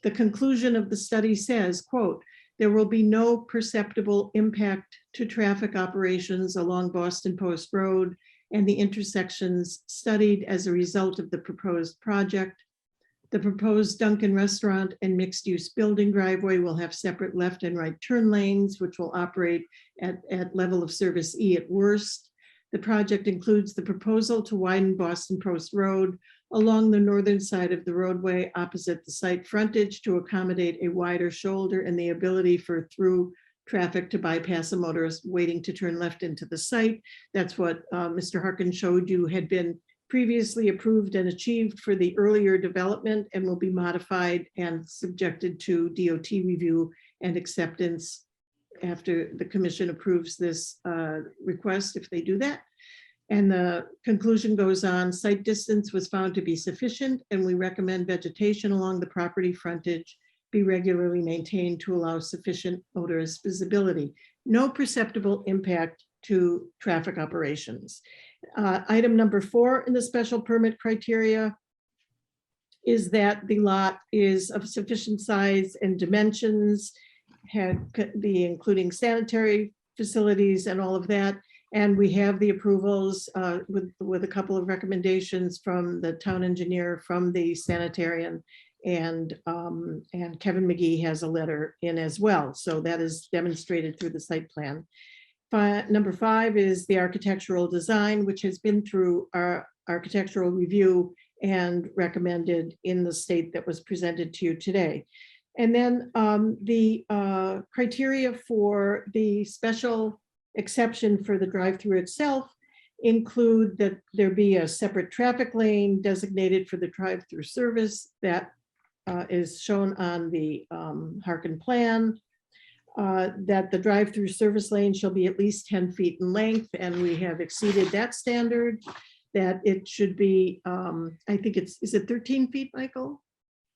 the conclusion of the study says, quote, there will be no perceptible impact to traffic operations along Boston Post Road and the intersections studied as a result of the proposed project. The proposed Dunkin' restaurant and mixed-use building driveway will have separate left and right turn lanes, which will operate at level of service E at worst. The project includes the proposal to widen Boston Post Road along the northern side of the roadway opposite the site frontage to accommodate a wider shoulder and the ability for through traffic to bypass a motorist waiting to turn left into the site. That's what Mr. Harkin showed you had been previously approved and achieved for the earlier development and will be modified and subjected to DOT review and acceptance after the commission approves this request, if they do that. And the conclusion goes on, site distance was found to be sufficient, and we recommend vegetation along the property frontage be regularly maintained to allow sufficient motorist visibility. No perceptible impact to traffic operations. Item number 4 in the special permit criteria is that the lot is of sufficient size and dimensions, including sanitary facilities and all of that. And we have the approvals with a couple of recommendations from the town engineer, from the sanitarian, and Kevin McGee has a letter in as well. So that is demonstrated through the site plan. Number 5 is the architectural design, which has been through our architectural review and recommended in the state that was presented to you today. And then the criteria for the special exception for the drive-through itself include that there be a separate traffic lane designated for the drive-through service that is shown on the Harkin plan, that the drive-through service lane shall be at least 10 feet in length, and we have exceeded that standard, that it should be, I think is it 13 feet, Michael?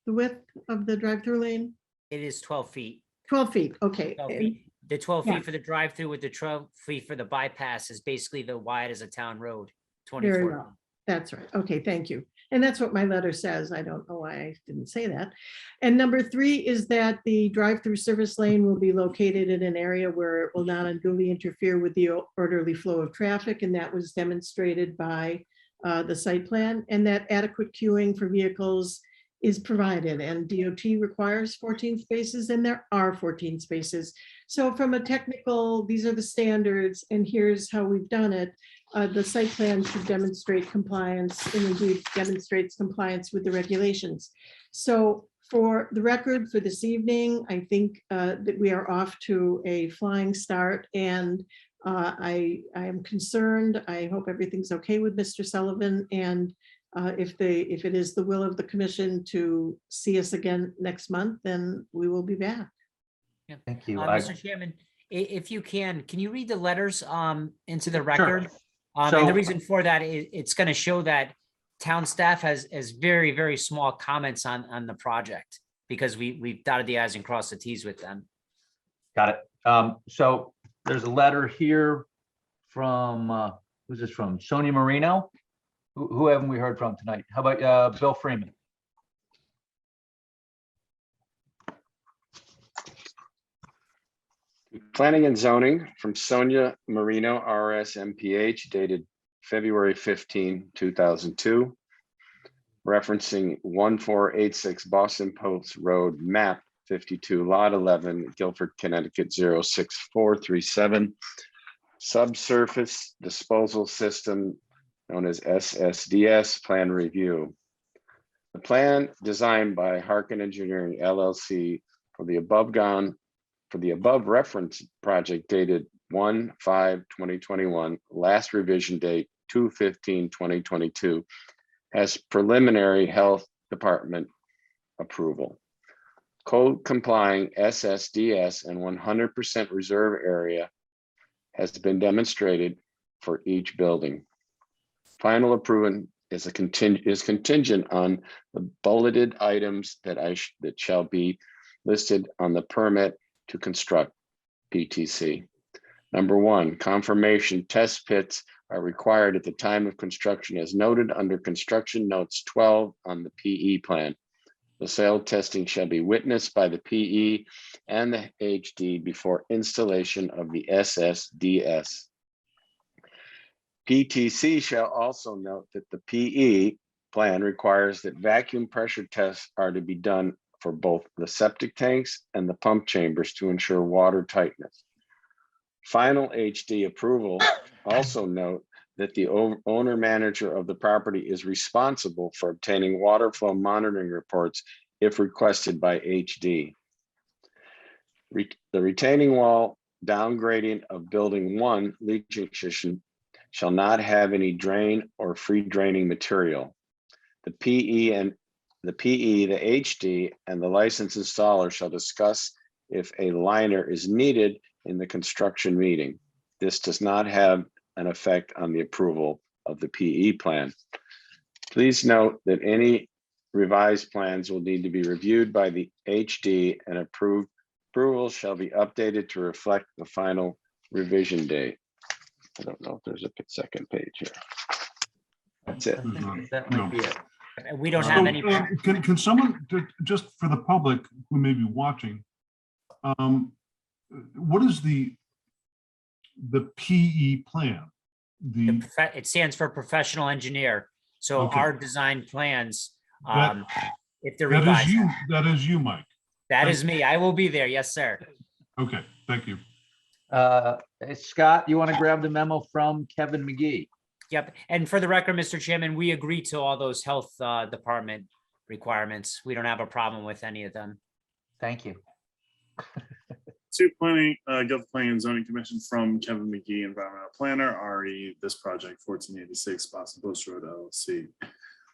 The width of the drive-through lane? It is 12 feet. 12 feet, okay. 12 feet. The 12 Yeah. feet for the drive-through with the 12 feet for the bypass is basically the wide as a town road, Very 24. well. That's right. Okay, thank you. And that's what my letter says. I don't know why I didn't say that. And number 3 is that the drive-through service lane will be located in an area where it will not unduly interfere with the orderly flow of traffic, and that was demonstrated by the site plan, and that adequate queuing for vehicles is provided, and DOT requires 14 spaces, and there are 14 spaces. So from a technical, these are the standards, and here's how we've done it. The site plan should demonstrate compliance, and indeed demonstrates compliance with the regulations. So for the record for this evening, I think that we are off to a flying start, and I am concerned. I hope everything's okay with Mr. Sullivan, and if it is the will of the commission to see us again next month, then we will be back. Yeah. Thank you. Mr. Chairman, if you can you read the letters into the record? So- And the reason for that is it's going to show that town staff has very, very small comments on the project because we've dotted the i's and crossed the t's with them. Got it. So there's a letter here from, who's this from? Sonia Marino? Who haven't we heard from tonight? How about Bill Freeman? Planning and zoning from Sonia Marino, RS MPH, dated February 15, 2002. Referencing 1486 Boston Post Road, map 52, lot 11, Guilford, Connecticut 06437. Subsurface disposal system known as SSDS plan review. The plan designed by Harkin Engineering LLC for the above reference project dated 1/5/2021, last revision date 2/15/2022, has preliminary health department approval. Code complying SSDS and 100% reserve area has been demonstrated for each building. Final approval is contingent on the bulleted items that shall be listed on the permit to construct PTC. Number 1, confirmation test pits are required at the time of construction as noted under construction notes 12 on the PE plan. The soil testing shall be witnessed by the PE and the HD before installation of the SSDS. PTC shall also note that the PE plan requires that vacuum pressure tests are to be done for both the septic tanks and the pump chambers to ensure water tightness. Final HD approval also note that the owner manager of the property is responsible for obtaining water flow monitoring reports if requested by HD. The retaining wall downgrading of building 1 leaching system shall not have any drain or free draining material. The PE, the HD, and the licensed installer shall discuss if a liner is needed in the construction meeting. This does not have an effect on the approval of the PE plan. Please note that any revised plans will need to be reviewed by the HD and approvals shall be updated to reflect the final revision date. I don't know if there's a second page here. That's it. That might be it. We don't have any. Can someone, just for the public who may be watching, what is the PE plan? It stands for professional engineer. So Okay. our design plans, That- if they're That revised. is you, Mike. That is me. I will be there. Yes, sir. Okay, thank you. Hey, Scott, you want to grab the memo from Kevin McGee? Yep. And for the record, Mr. Chairman, we agree to all those health department requirements. We don't have a problem with any of them. Thank you. To Guilford Planning and Zoning Commission from Kevin McGee, Environmental Planner, RE, this project 1486 Boston Post Road LLC.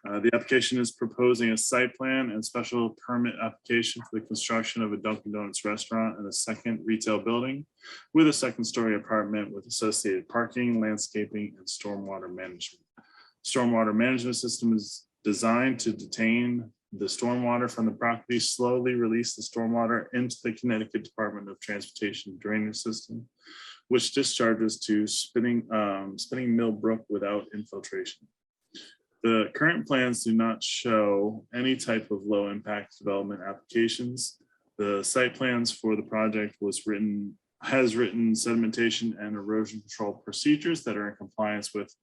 The application is proposing a site plan and special permit application for the construction of a Dunkin' Donuts restaurant and a second retail building with a second-story apartment with associated parking, landscaping, and stormwater management. Stormwater management system is designed to detain the stormwater from the property, slowly release the stormwater into the Connecticut Department of Transportation drainage system, which discharges to Spinning Mill Brook without infiltration. The current plans do not show any type of low impact development applications. The site plans for the project has written sedimentation and erosion control procedures that are in compliance with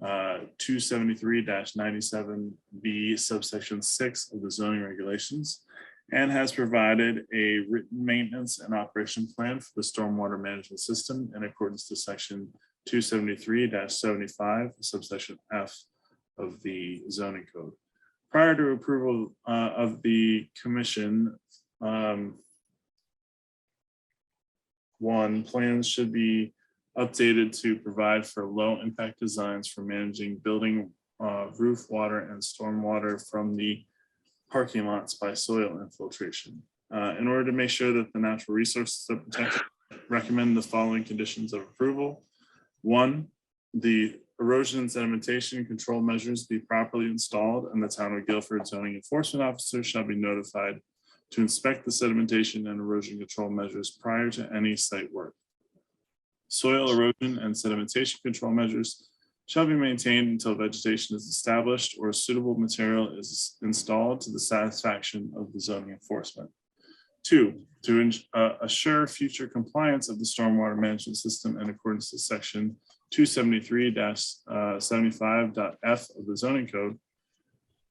273-97B subsection 6 of the zoning regulations, and has provided a written maintenance and operation plan for the stormwater management system in accordance to section 273-75 subsection F of the zoning code. Prior to approval of the commission, plans should be updated to provide for low impact designs for managing building roof water and stormwater from the parking lots by soil infiltration. In order to make sure that the natural resources are protected, recommend the following conditions of approval. 1, the erosion and sedimentation control measures be properly installed, and the town of Guilford zoning enforcement officer shall be notified to inspect the sedimentation and erosion control measures prior to any site work. Soil erosion and sedimentation control measures shall be maintained until vegetation is established or suitable material is installed to the satisfaction of the zoning enforcement. 2, to assure future compliance of the stormwater management system in accordance to section 273-75.f of the zoning code.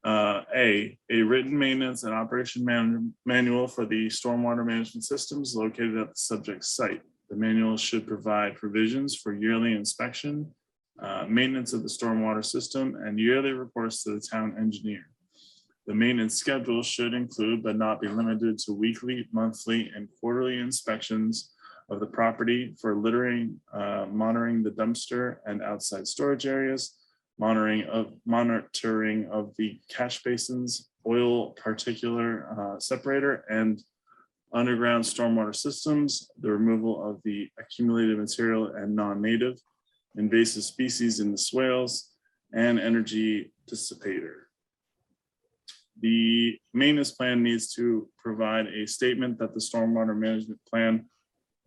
A written maintenance and operation manual for the stormwater management systems located at the subject site. The manual should provide provisions for yearly inspection, maintenance of the stormwater system, and yearly reports to the town engineer. The maintenance schedule should include, but not be limited to, weekly, monthly, and quarterly inspections of the property for littering, monitoring the dumpster and outside storage areas, monitoring of the catch basins, oil particular separator, and underground stormwater systems, the removal of the accumulated material and non-native invasive species in the swales, and energy dissipator. The maintenance plan needs to provide a statement that the stormwater management plan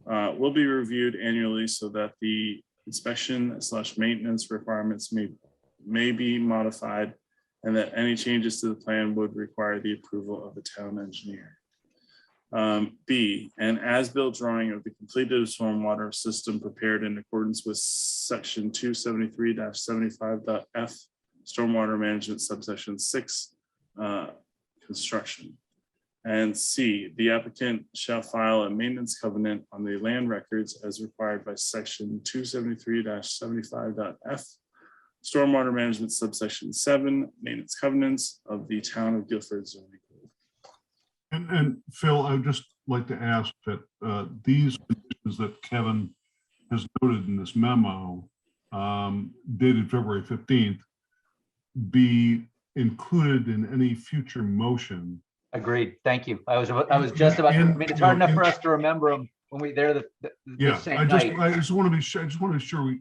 will be reviewed annually so that the inspection/maintenance requirements may be modified, and that any changes to the plan would require the approval of the town engineer. B, an as-built drawing of the completed stormwater system prepared in accordance with section 273-75.f, stormwater management subsection 6, construction. And C, the applicant shall file a maintenance covenant on the land records as required by section 273-75.f, stormwater management subsection 7, maintenance covenants of the town of Guilford zoning code. And Phil, I would just like to ask that these conditions that Kevin has noted in this memo dated February 15th be included in any future motion. Agreed. Thank you. I was just about, I mean, it's hard enough for us to remember them when they're the Yeah, same I night. just want to be sure, I just want to be sure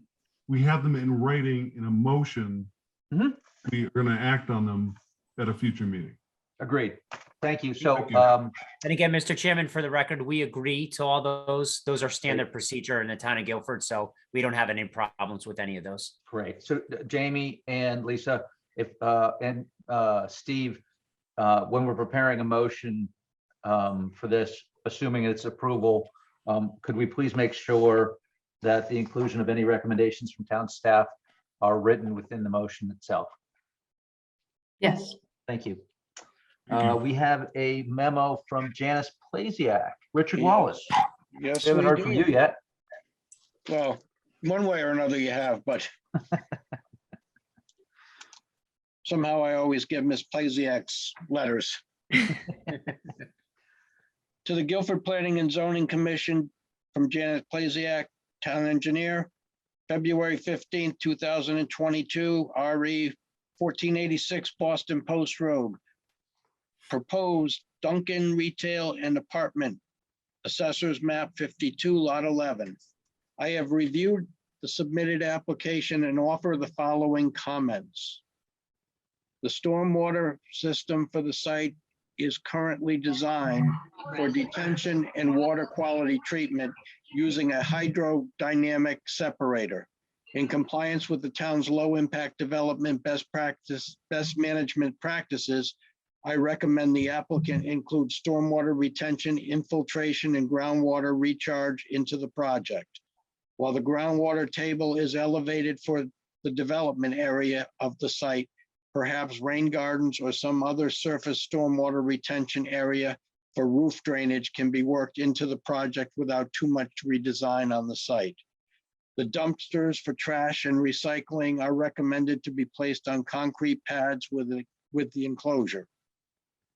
we have them in writing in a motion. Mhm. We are going to act on them at a future meeting. Agreed. Thank you. So, Thank you. And again, Mr. Chairman, for the record, we agree to all those. Those are standard procedure in the town of Guilford, so we don't have any problems with any of those. great. So Jamie and Lisa, if, and Steve, when we're preparing a motion for this, assuming it's approval, could we please make sure that the inclusion of any recommendations from town staff are written within the motion itself? Yes. Thank you. Thank you. We have a memo from Janice Plasiak. Richard Yeah. Wallace. Yes, We haven't we heard from you do. yet. Well, one way or another you have, but somehow I always get Miss Plasiak's letters. To the Guilford Planning and Zoning Commission from Janet Plasiak, Town Engineer, February 15th, 2022, RE 1486 Boston Post Road. Proposed Duncan Retail and Apartment, Assessors Map 52, Lot 11. I have reviewed the submitted application and offer the following comments. The stormwater system for the site is currently designed for detention and water quality treatment using a hydrodynamic separator. In compliance with the town's low impact development best management practices, I recommend the applicant include stormwater retention, infiltration, and groundwater recharge into the project. While the groundwater table is elevated for the development area of the site, perhaps rain gardens or some other surface stormwater retention area for roof drainage can be worked into the project without too much redesign on the site. The dumpsters for trash and recycling are recommended to be placed on concrete pads with the enclosure.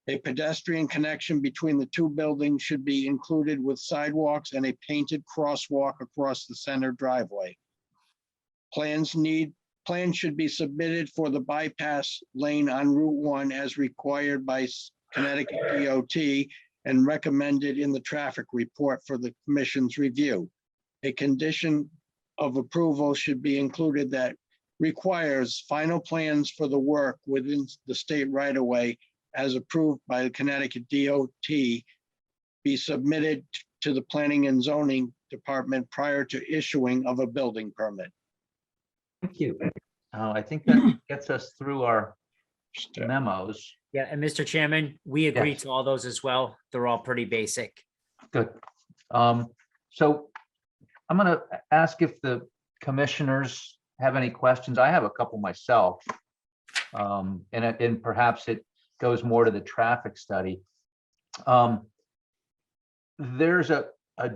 A pedestrian connection between the two buildings should be included with sidewalks and a painted crosswalk across the center driveway. Plans should be submitted for the bypass lane on Route 1 as required by Connecticut DOT and recommended in the traffic report for the commission's review. A condition of approval should be included that requires final plans for the work within the state right-of-way as approved by the Connecticut DOT be submitted to the Planning and Zoning Department prior to issuing of a building permit. Thank you. I think that gets us through our memos. Yeah, and Mr. Chairman, we agree Yes. to all those as well. They're all pretty basic. Good. So I'm going to ask if the commissioners have any questions. I have a couple myself. And perhaps it goes more to the traffic study. There's a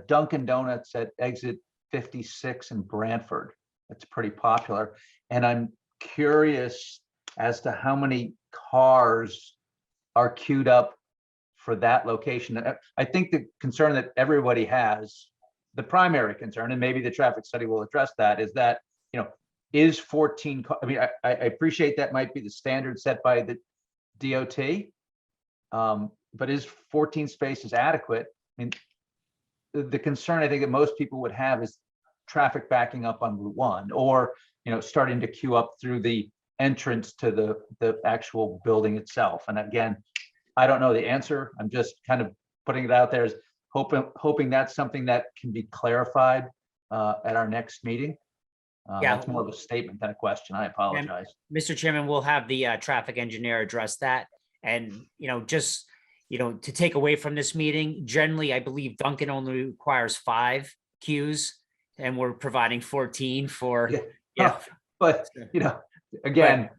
Dunkin' Donuts at exit 56 in Brantford. It's pretty popular. And I'm curious as to how many cars are queued up for that location. I think the concern that everybody has, the primary concern, and maybe the traffic study will address that, is that, is 14, I mean, I appreciate that might be the standard set by the DOT, but is 14 spaces adequate? I mean, the concern I think that most people would have is traffic backing up on Route 1 or, starting to queue up through the entrance to the actual building itself. And again, I don't know the answer. I'm just kind of putting it out there as hoping that's something that can be clarified at our next meeting. Yeah. That's more of a statement than a question. I apologize. Mr. Chairman, we'll have the traffic engineer address that. And, just, to take away from this meeting. Generally, I believe Duncan only requires 5 queues and we're providing 14 for, yeah. But, again,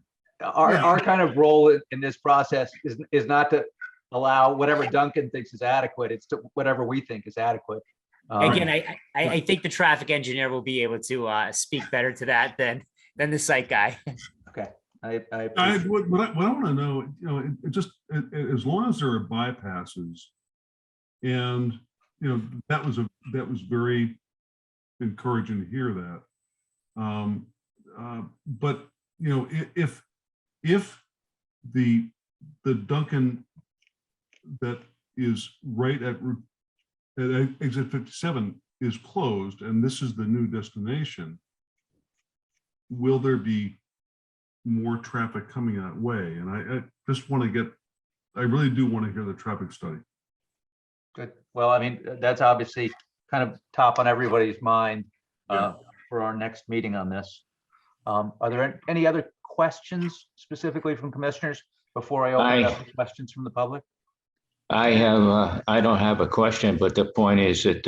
our kind of role in this process is not to allow whatever Duncan thinks is adequate. It's to whatever we think is adequate. Again, I think the traffic engineer will be able to speak better to that than the site guy. Okay. What I want to know, as long as there are bypasses, and that was very encouraging to hear that. But if the Duncan that is right at exit 57 is closed, and this is the new destination, will there be more traffic coming that way? And I just want to I really do want to hear the traffic study. Good. Well, I mean, that's obviously kind of top on everybody's mind for our next meeting on this. Are there any other questions specifically from commissioners before I open it up to questions from the public? I don't have a question, but the point is that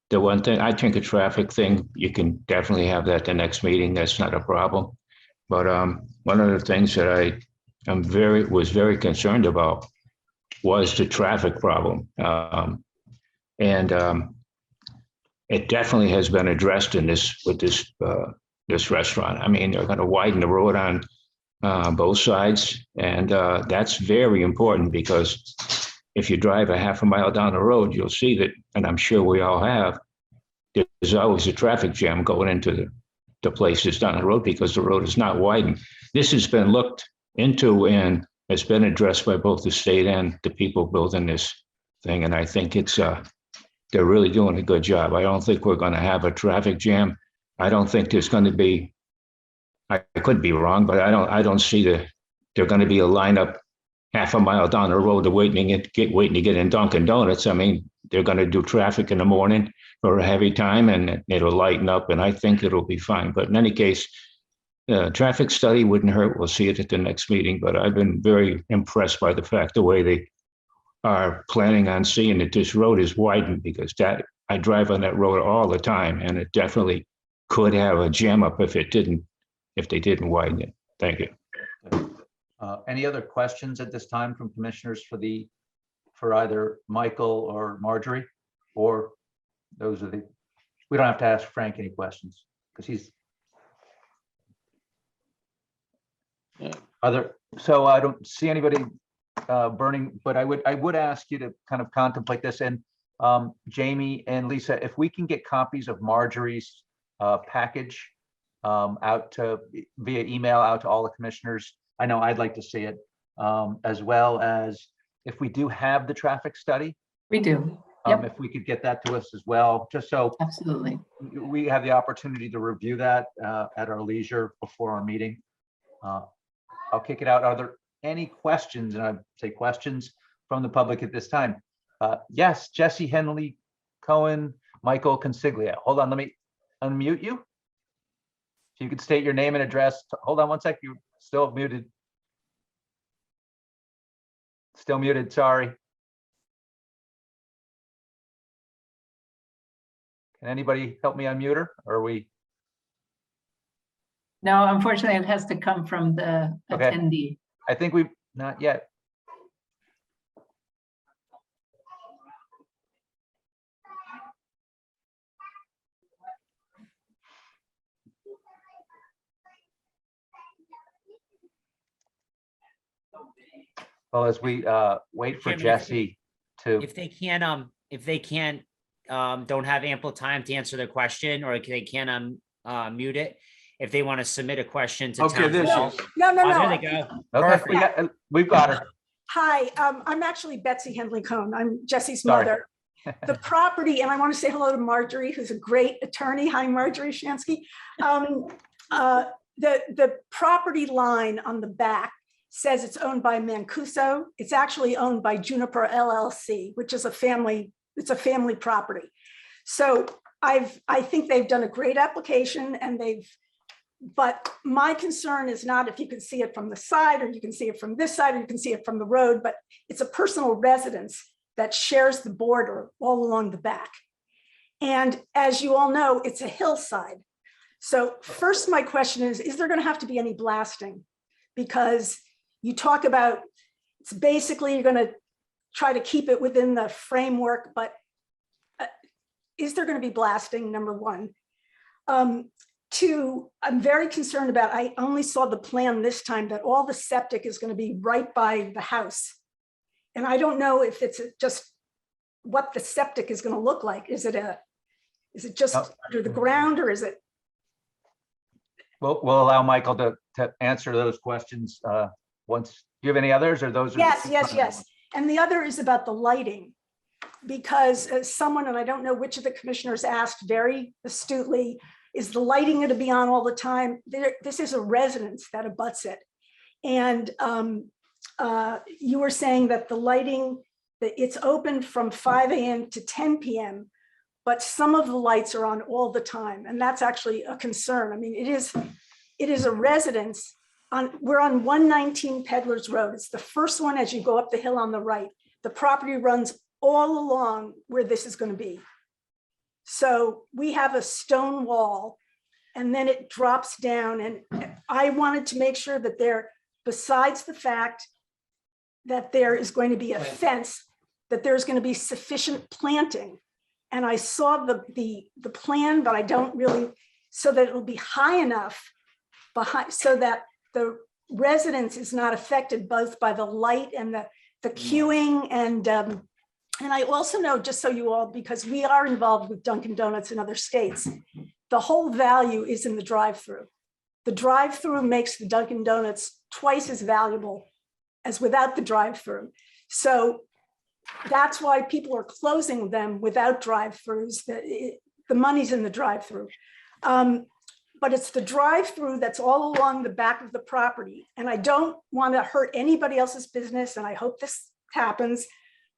the one thing, I think a traffic thing, you can definitely have that the next meeting. That's not a problem. But one of the things that I was very concerned about was the traffic problem. And it definitely has been addressed with this restaurant. I mean, they're going to widen the road on both sides. And that's very important, because if you drive a half a mile down the road, you'll see that, and I'm sure we all have, there's always a traffic jam going into the places down the road because the road is not widened. This has been looked into and it's been addressed by both the state and the people building this thing. And I think they're really doing a good job. I don't think we're going to have a traffic jam. I don't think there's going to be, I could be wrong, but I don't see they're going to be a lineup half a mile down the road waiting to get in Dunkin' Donuts. I mean, they're going to do traffic in the morning for a heavy time and it'll lighten up, and I think it'll be fine. But in any case, traffic study wouldn't hurt. We'll see it at the next meeting, but I've been very impressed by the way they are planning on seeing that this road is widened, because I drive on that road all the time and it definitely could have a jam up if they didn't widen it. Thank you. Any other questions at this time from commissioners for either Michael or Marjorie, or we don't have to ask Frank any questions because he's so I don't see anybody burning, but I would ask you to kind of contemplate this. And Jamie and Lisa, if we can get copies of Marjorie's package out via email out to all the commissioners, I know I'd like to see it, as well as if we do have the traffic study. We do. Yep. If we could get that to us as well, just so Absolutely. we have the opportunity to review that at our leisure before our meeting. I'll kick it out. Are there any questions? And I say questions from the public at this time. Yes, Jesse Henley Cohen, Michael Consiglia. Hold on, let me unmute you. If you could state your name and address. Hold on one sec. You're still muted. Still muted, sorry. Can anybody help me unmute her? Or are we? No, unfortunately, it has to come from the attendee. I think we've not yet. Well, as we wait for Chairman, Jesse to. If they can't, don't have ample time to answer their question, or they can't mute it, if they want to submit a question to Okay, town there hall. she is. No. There they go. Okay, Perfect. we've got her. Hi, I'm actually Betsy Henley Cohn. I'm Jesse's Sorry. mother. The property, and I want to say hello to Marjorie, who's a great attorney. Hi, Marjorie Shansky. The property line on the back says it's owned by Mancuso. It's actually owned by Juniper LLC, which is it's a family property. So I think they've done a great application, and they've But my concern is not if you can see it from the side, or you can see it from this side, or you can see it from the road, but it's a personal residence that shares the border all along the back. And as you all know, it's a hillside. So first, my question is there going to have to be any blasting? Because you talk about, it's basically you're going to try to keep it within the framework, but is there going to be blasting, number one? Two, I'm very concerned about, I only saw the plan this time that all the septic is going to be right by the house. And I don't know if it's just what the septic is going to look like. Is it just under the ground, or is it? We'll allow Michael to answer those questions once. Do you have any others, or those? Yes. And the other is about the lighting, because as someone, and I don't know which of the commissioners asked very astutely, is the lighting going to be on all the time? This is a residence that abuts it. And you were saying that the lighting, that it's open from 5 a.m. to 10 p.m., but some of the lights are on all the time. And that's actually a concern. I mean, it is a residence. We're on 119 Peddlers Road. It's the first one as you go up the hill on the right. The property runs all along where this is going to be. So we have a stone wall, and then it drops down. And I wanted to make sure that there, besides the fact that there is going to be a fence, that there's going to be sufficient planting. And I saw the plan, but I don't really, so that it'll be high enough behind, so that the residence is not affected both by the light and the queuing. And I also know, just so you all, because we are involved with Dunkin' Donuts in other states, the whole value is in the drive-through. The drive-through makes the Dunkin' Donuts twice as valuable as without the drive-through. So that's why people are closing them without drive-throughs. The money's in the drive-through. But it's the drive-through that's all along the back of the property. And I don't want to hurt anybody else's business, and I hope this happens,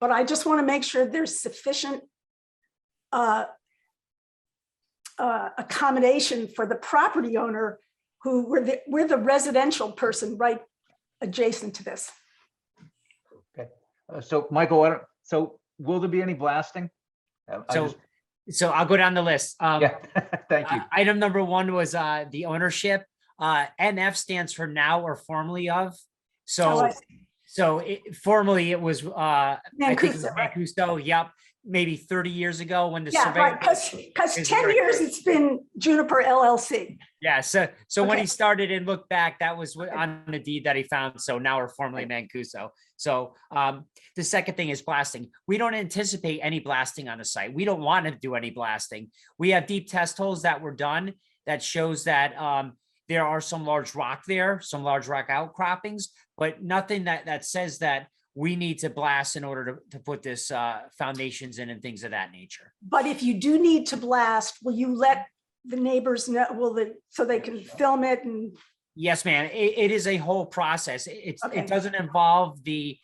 but I just want to make sure there's sufficient accommodation for the property owner, who we're the residential person right adjacent to this. Okay. So Michael, so will there be any blasting? So I'll go down the list. Yeah, thank you. Item number one was the ownership. NF stands for now or formerly of. So, formerly it was I think it was Mancuso. Yep, maybe 30 years ago when the survey. Right, because 10 years it's been Juniper LLC. Yeah, so when he started and looked back, that was on the deed that he found. So now we're formerly Mancuso. So the second thing is blasting. We don't anticipate any blasting on the site. We don't want to do any blasting. We have deep test holes that were done that shows that there are some large rock there, some large rock outcroppings, but nothing that says that we need to blast in order to put this foundations in and things of that nature. But if you do need to blast, will you let the neighbors know, so they can film it? And yes, ma'am. It is a whole process. It doesn't involve the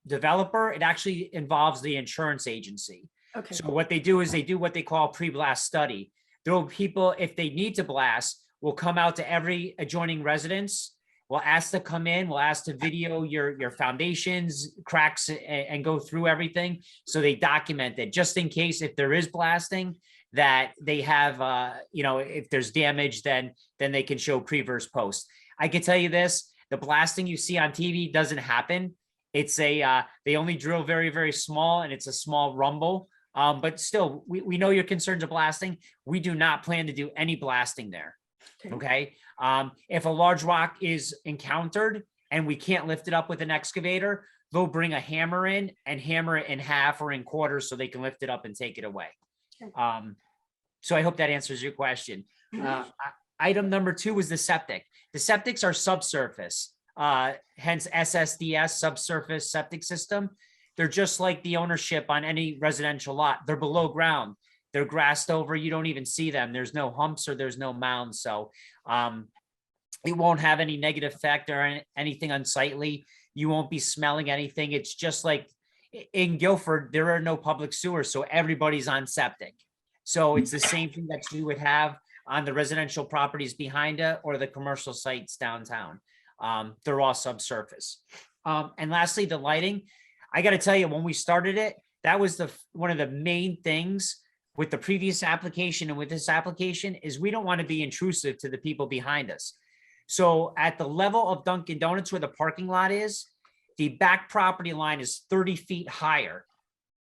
developer. It actually involves the insurance agency. Okay. So what they do is they do what they call pre-blast study. There will be people, if they need to blast, will come out to every adjoining residence. We'll ask to come in. We'll ask to video your foundations, cracks, and go through everything. So they document it just in case if there is blasting, that they have, if there's damage, then they can show pre-verse post. I can tell you this, the blasting you see on TV doesn't happen. It's they only drill very, very small, and it's a small rumble. But still, we know your concerns of blasting. We do not plan to do any blasting there. Okay. If a large rock is encountered and we can't lift it up with an excavator, they'll bring a hammer in and hammer it in half or in quarters so they can lift it up and take it away. So I hope that answers your question. Item number two was the septic. The septics are subsurface, hence SSDS, subsurface septic system. They're just like the ownership on any residential lot. They're below ground. They're grassed over. You don't even see them. There's no humps or there's no mounds. So it won't have any negative effect or anything unsightly. You won't be smelling anything. It's just like in Guilford, there are no public sewers. So everybody's on septic. So it's the same thing that you would have on the residential properties behind it or the commercial sites downtown. They're all subsurface. And lastly, the lighting. I got to tell you, when we started it, that was one of the main things with the previous application and with this application is we don't want to be intrusive to the people behind us. So at the level of Dunkin' Donuts where the parking lot is, the back property line is 30 feet higher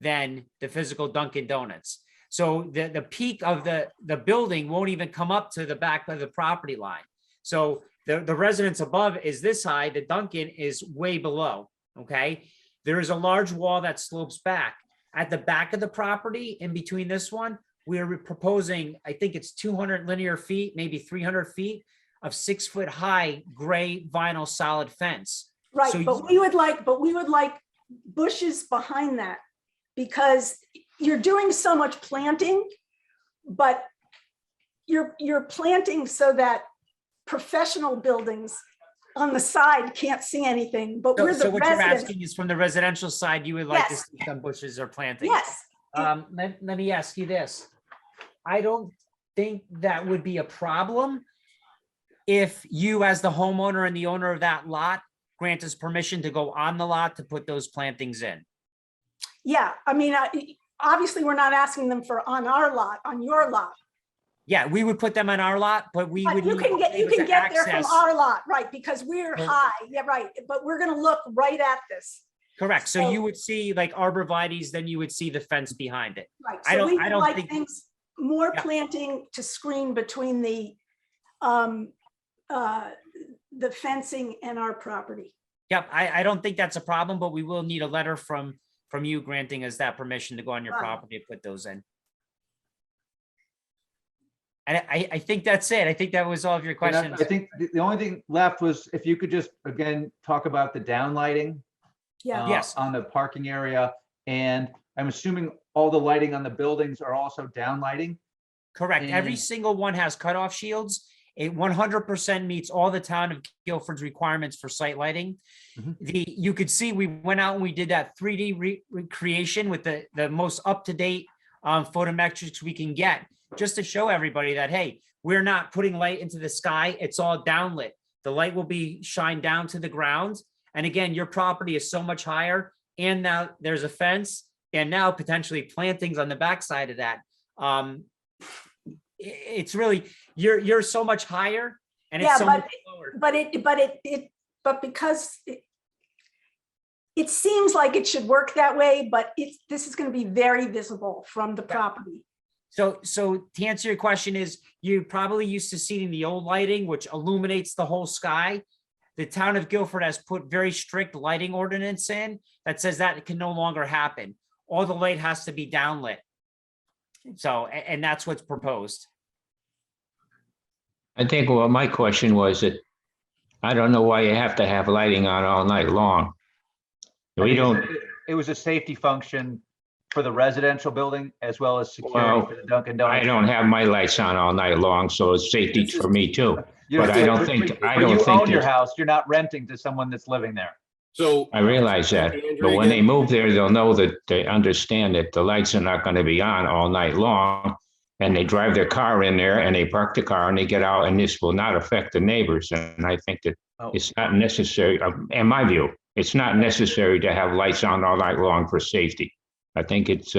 than the physical Dunkin' Donuts. So the peak of the building won't even come up to the back of the property line. So the residence above is this high, the Dunkin' is way below, okay? There is a large wall that slopes back. At the back of the property, in between this one, we are proposing, I think it's 200 linear feet, maybe 300 feet of 6 foot high gray vinyl solid fence. Right, So but we would like bushes behind that because you're doing so much planting, but you're planting so that professional buildings on the side can't see anything, but we're the So what you're residents. asking is from the residential side, you would like to Yes. see some bushes or plantings? Yes, Let me ask you this. I don't think that would be a problem if you, as the homeowner and the owner of that lot, grant us permission to go on the lot to put those plantings in. yeah, I mean, obviously, we're not asking them for on our lot, on your lot. Yeah, we would put them on our lot, but we But would. you need can to get, be you able can to get there from access- our lot, right, because we're Well- high, yeah, right, but we're gonna look right at this. Correct. So So- you would see like arborvitae's, then you would see the fence behind it. Right, I so don't- we I would don't like think- things, more Yeah. planting to screen between the fencing and our property. Yep, I don't think that's a problem, but we will need a letter from you granting us that permission to go on your Right. property to put those in. And I think that's it. I think that was all of your And I questions. think the only thing left was if you could just, again, talk about the downlighting. Yeah. Yes. On the parking area. And I'm assuming all the lighting on the buildings are also downlighting. Correct. Every And- single one has cutoff shields. It 100% meets all the town of Guilford's requirements for site lighting. Mhm. You could see we went out and we did that 3D recreation with the most up-to-date photometrics we can get, just to show everybody that, hey, we're not putting light into the sky. It's all downlit. The light will be shined down to the ground. And again, your property is so much higher. And now there's a fence and now potentially plantings on the backside of that. It's really, you're so much higher and it's Yeah, so but- much lower. But because it seems like it should work that way, but this is gonna be very visible from the property. So to answer your question is, you're probably used to seeing the old lighting, which illuminates the whole sky. The town of Guilford has put very strict lighting ordinance in that says that it can no longer happen. All the light has to be downlit. So, and that's what's proposed. I think, well, my question was that I don't know why you have to have lighting on all night long. I We think don't, it was a safety function for the residential building as well as security Well, for the Dunkin' I Donuts. don't have my lights on all night long, so it's safety for me too. You- but I don't think- I when don't you think own your that- house, you're not renting to someone that's living there. So. I realize that, but when they move there, they'll know that they understand that the lights are not going to be on all night long. And they drive their car in there and they park the car and they get out and this will not affect the neighbors. And I think that Oh. it's not necessary, in my view, it's not necessary to have lights on all night long for safety. I think it's,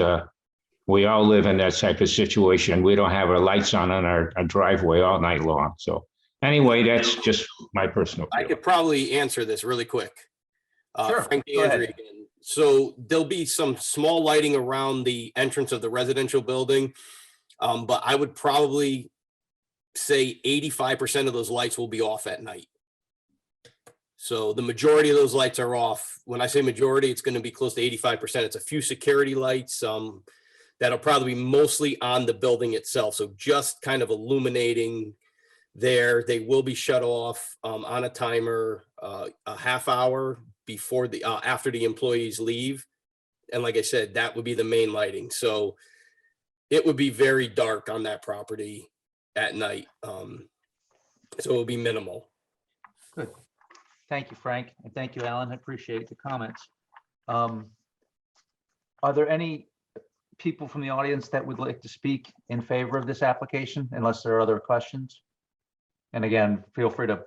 we all live in that type of situation. We don't have our lights on our driveway all night long. So anyway, that's just my personal I view. could probably answer this really quick. Sure, Frank go ahead. DeAndre again. So there'll be some small lighting around the entrance of the residential building. But I would probably say 85% of those lights will be off at night. So the majority of those lights are off. When I say majority, it's going to be close to 85%. It's a few security lights that'll probably be mostly on the building itself. So just kind of illuminating there. They will be shut off on a timer a half hour before after the employees leave. And like I said, that would be the main lighting. So it would be very dark on that property at night. So it will be minimal. Good. Thank you, Frank, and thank you, Alan. I appreciate the comments. Are there any people from the audience that would like to speak in favor of this application, unless there are other questions? And again, feel free to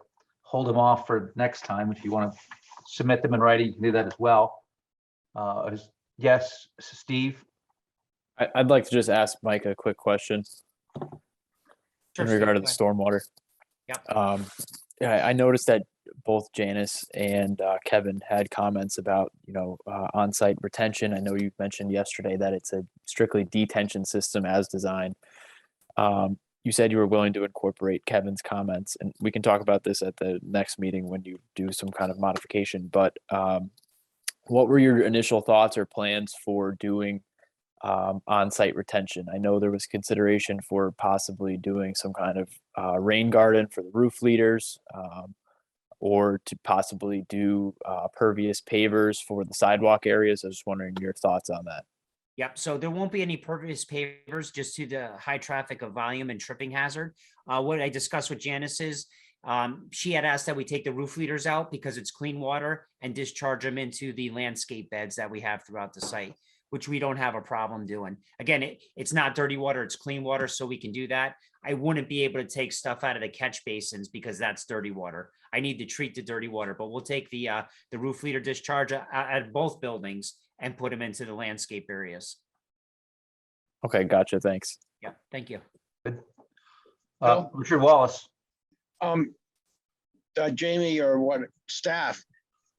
hold them off for next time. If you want to submit them in writing, you can do that as well. Yes, Steve? I'd like to just ask Mike a quick question in regard to the stormwater. Yep. Yeah, I noticed that both Janice and Kevin had comments about, on-site retention. I know you mentioned yesterday that it's a strictly detention system as designed. You said you were willing to incorporate Kevin's comments, and we can talk about this at the next meeting when you do some kind of modification. But what were your initial thoughts or plans for doing on-site retention? I know there was consideration for possibly doing some kind of rain garden for the roof leaders, or to possibly do pervious pavers for the sidewalk areas. I was just wondering your thoughts on that. Yep, so there won't be any pervious pavers just to the high traffic of volume and tripping hazard. What I discussed with Janice is she had asked that we take the roof leaders out because it's clean water and discharge them into the landscape beds that we have throughout the site, which we don't have a problem doing. Again, it's not dirty water, it's clean water, so we can do that. I wouldn't be able to take stuff out of the catch basins because that's dirty water. I need to treat the dirty water, but we'll take the roof leader discharge at both buildings and put them into the landscape areas. Okay, gotcha. Thanks. Yeah, thank you. Richard Wallace. Jamie or what staff,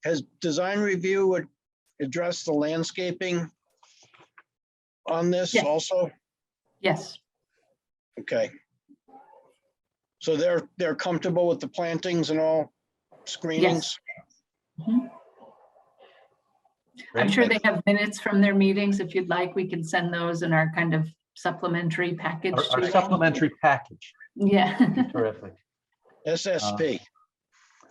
has design review addressed the landscaping on this Yes. also? Yes. Okay. So they're comfortable with the plantings and all screenings? Mhm. I'm sure they have minutes from their meetings. If you'd like, we can send those in our kind of supplementary package. Our to you. supplementary package. Yeah. Terrific. SSP.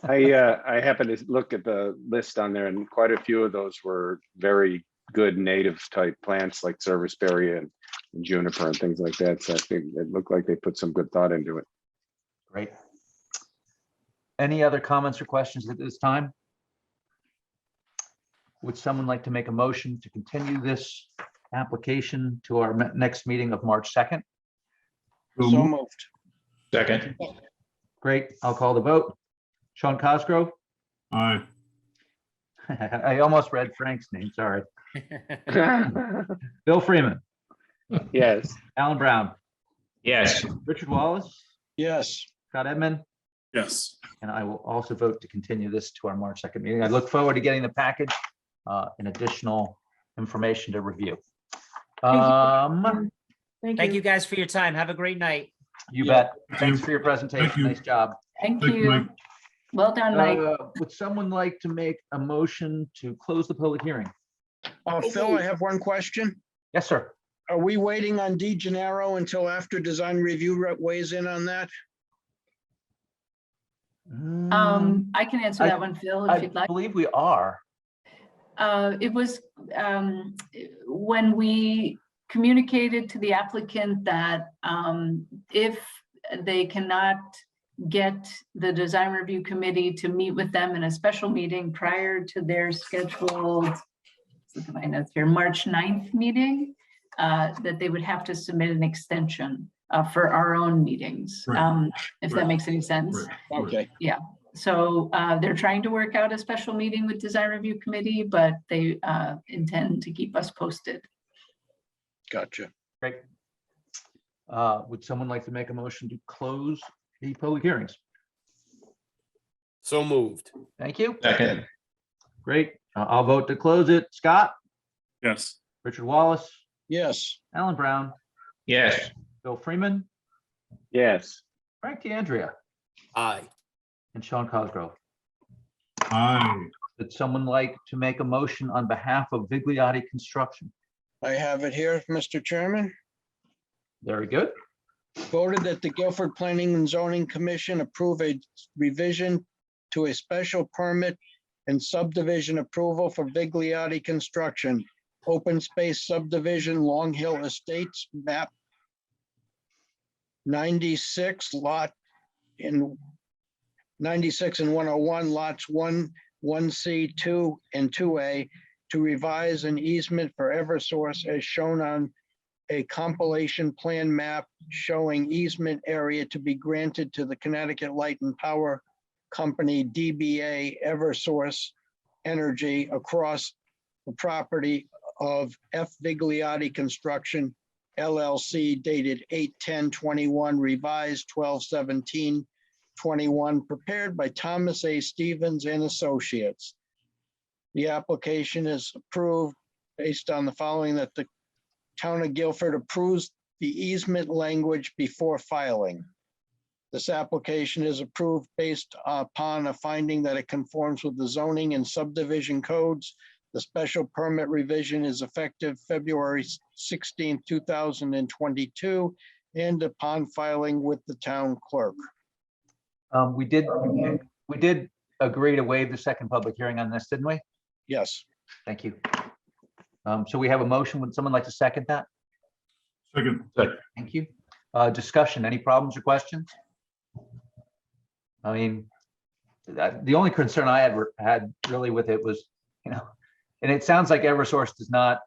I happened to look at the list on there, and quite a few of those were very good native type plants like serviceberry and juniper and things like that. So I think it looked like they put some good thought into it. Great. Any other comments or questions at this time? Would someone like to make a motion to continue this application to our next meeting of March 2nd? So moved. Second. Great. I'll call the vote. Sean Cosgrove? Aye. I almost read Frank's name, sorry. Bill Freeman? Yes. Alan Brown? Yes. Richard Wallace? Yes. Scott Edmund? Yes. And I will also vote to continue this to our March 2nd meeting. I look forward to getting the package and additional information to review. Thank Thank you guys for your time. Have a great night. You Yeah. bet. Thanks for your presentation. Thank you. Nice job. Thank Thank you, you. Mike. Well done, Mike. Would someone like to make a motion to close the public hearing? Phil, I have one question. Yes, sir. Are we waiting on De Gennaro until after design review weighs in on that? I can answer that one, Phil, if I you'd like. believe we are. It was when we communicated to the applicant that if they cannot get the design review committee to meet with them in a special meeting prior to their scheduled, look at my notes here, March 9th meeting, that they would have to submit an extension for our own meetings, Right. if Right. that makes any sense. Right. Okay. Yeah, so they're trying to work out a special meeting with design review committee, but they intend to keep us posted. Gotcha. Great. Would someone like to make a motion to close the public hearings? So moved. Thank you. Second. Great. I'll vote to close it. Scott? Yes. Richard Wallace? Yes. Alan Brown? Yes. Bill Freeman? Yes. Frank DeAndrea? Aye. And Sean Cosgrove? Aye. Would someone like to make a motion on behalf of Vigliotti Construction? I have it here, Mr. Chairman. Very good. Voted that the Guilford Planning and Zoning Commission approve a revision to a special permit and subdivision approval for Vigliotti Construction, open space subdivision, Long Hill Estates, map 96, lot in 96 and 101, lots 1C, 2 and 2A, to revise an easement for Eversource as shown on a compilation plan map showing easement area to be granted to the Connecticut Light and Power Company, DBA Eversource Energy, across the property of F. Vigliotti Construction LLC, dated 8/10/21, revised 12/17/21, prepared by Thomas A. Stevens and Associates. The application is approved based on the following: that the Town of Guilford approves the easement language before filing. This application is approved based upon a finding that it conforms with the zoning and subdivision codes. The special permit revision is effective February 16, 2022, and upon filing with the town clerk. We did agree to waive the second public hearing on this, didn't we? Yes. Thank you. So we have a motion. Would someone like to second that? Second. Thank you. Discussion, any problems or questions? I mean, the only concern I had really with it was, and it sounds like Eversource does not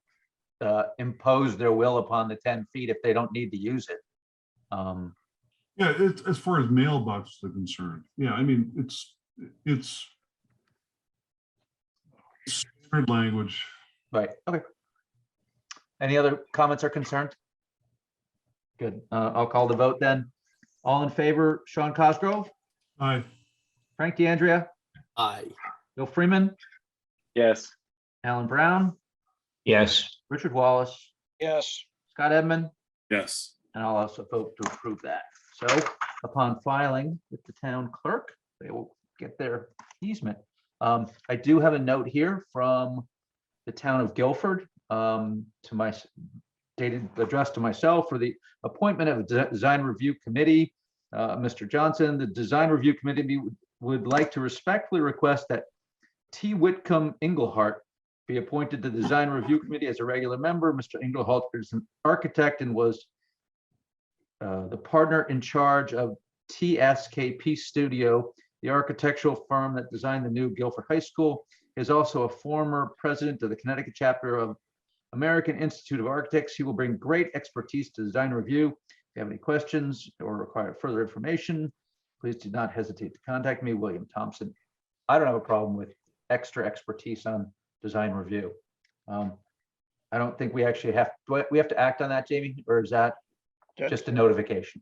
impose their will upon the 10 feet if they don't need to use it. Yeah, it's as far as mailboxes are concerned. Yeah, I mean, it's standard language. Right, okay. Any other comments or concerns? Good, I'll call the vote then. All in favor, Sean Cosgrove, Aye. Frank DeAndrea, Aye. Bill Freeman, Yes. Alan Brown, Yes. Richard Wallace, Yes. Scott Edmund, Yes. and I'll also vote to approve that. So upon filing with the town clerk, they will get their easement. I do have a note here from the town of Guilford, to my dated address to myself for the appointment of a design review committee. Mr. Johnson, the design review committee would like to respectfully request that T. Whitcomb Englehart be appointed to the design review committee as a regular member. Mr. Englehart is an architect and was the partner in charge of TSKP Studio, the architectural firm that designed the new Guilford High School. He is also a former president of the Connecticut chapter of American Institute of Architects. He will bring great expertise to design review. If you have any questions or require further information, please do not hesitate to contact me, William Thompson. I don't have a problem with extra expertise on design review. I don't think we actually have, we have to act on that, Jamie, or is that just a notification?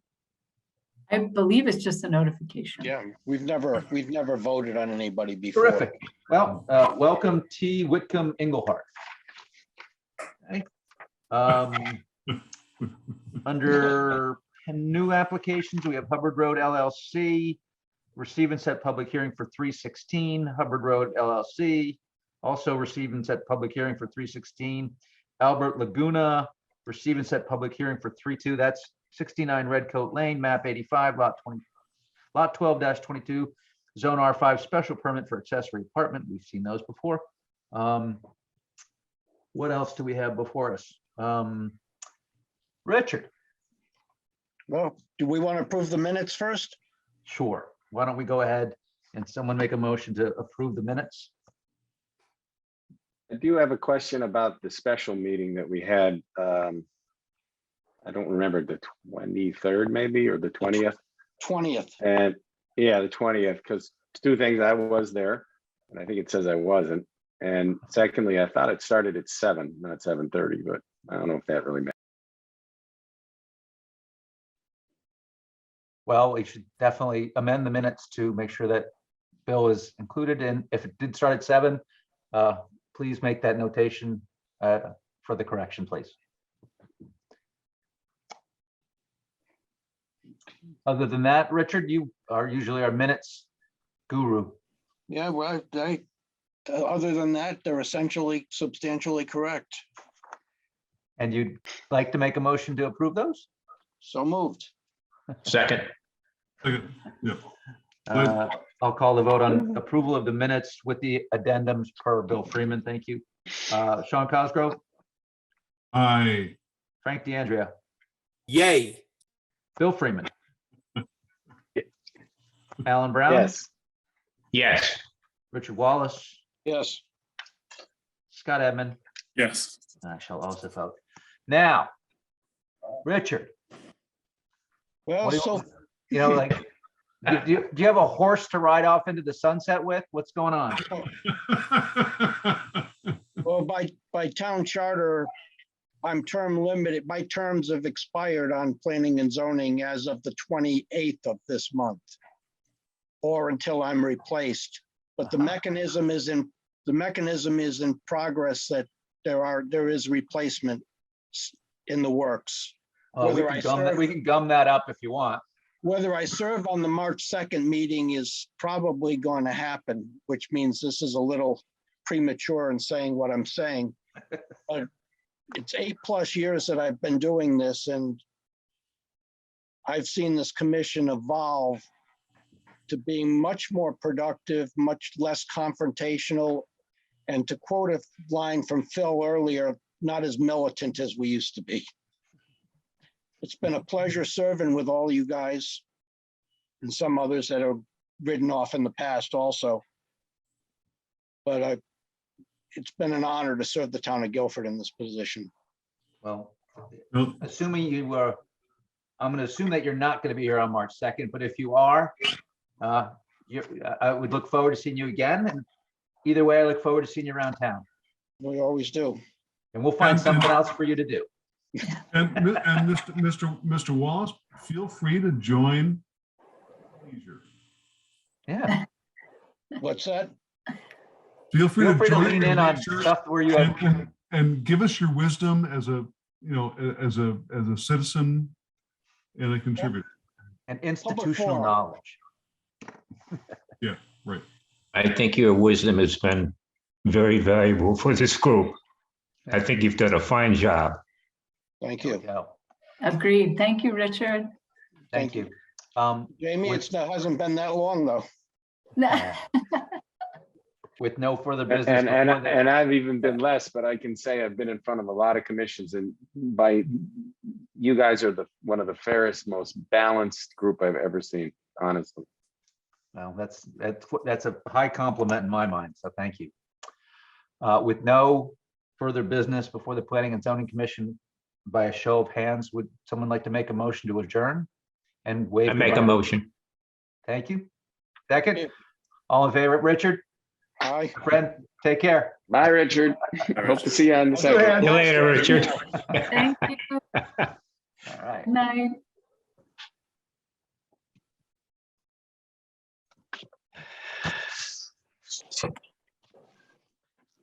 I believe it's just a notification. Yeah, we've never voted on anybody before. Terrific. Well, welcome T. Whitcomb Englehart. Okay. Under new applications, we have Hubbard Road LLC, receive and set public hearing for 316, Hubbard Road LLC. Also receive and set public hearing for 316, Albert Laguna, receive and set public hearing for 32. That's 69 Redcoat Lane, map 85, lot 12-22, zone R5, special permit for accessory apartment. We've seen those before. What else do we have before us? Richard. Well, do we want to approve the minutes first? Sure. Why don't we go ahead and someone make a motion to approve the minutes? I do have a question about the special meeting that we had. I don't remember, the 23rd maybe, or the 20th. 20th. And yeah, the 20th, because two things: I was there, and I think it says I wasn't. And secondly, I thought it started at 7, not 7:30, but I don't know if that really matters. Well, we should definitely amend the minutes to make sure that Bill is included. And if it did start at 7, please make that notation for the correction, please. Other than that, Richard, you are usually our minutes guru. Yeah, well, other than that, they're essentially substantially correct. And you'd like to make a motion to approve those? So moved. Second. Second. Yeah. I'll call the vote on approval of the minutes with the addendums per Bill Freeman. Thank you. Sean Cosgrove, Aye. Frank DeAndrea, Yay. Bill Freeman, Alan Brown. Yes. Yes. Richard Wallace, Yes. Scott Edmund. Yes. I shall also vote. Now, Richard, Well, what do so you know, like, do you have a horse to ride off into the sunset with? What's going on? well, by town charter, I'm term limited. My terms have expired on planning and zoning as of the 28th of this month, or until I'm replaced. But the mechanism is in progress that there is replacement in the works. We can gum that up if you want. Whether I serve on the March 2nd meeting is probably going to happen, which means this is a little premature in saying what I'm saying. But it's 8+ years that I've been doing this, and I've seen this commission evolve to being much more productive, much less confrontational, and to quote a line from Phil earlier, not as militant as we used to be. It's been a pleasure serving with all you guys and some others that have ridden off in the past also. But it's been an honor to serve the town of Guilford in this position. Well, Well, assuming you were, I'm going to assume that you're not going to be here on March 2nd, but if you are, I would look forward to seeing you again. And either way, I look forward to seeing you around town. We always do. And we'll find something else for you to do. And Mr. Wallace, feel free to join. Yeah. What's that? Feel free to join lean in on stuff where you have. and give us your wisdom as a, as a citizen and a contributor. And institutional knowledge. Yeah, right. I think your wisdom has been very valuable for this group. I think you've done a fine job. Thank you. Agreed. Thank you, Richard. Thank you. Jamie, it hasn't been that long though. With no further business. And I've even been less, but I can say I've been in front of a lot of commissions, and you guys are one of the fairest, most balanced group I've ever seen, honestly. Well, that's a high compliment in my mind, so thank you. With no further business before the Planning and Zoning Commission, by a show of hands, would someone like to make a motion to adjourn and waive? I make a motion. Thank you. Second, all in favor, Richard? Aye. Friend, take care. Bye, Richard. Hope to see you on the second. See you later, Richard. Thank you. All right. Night.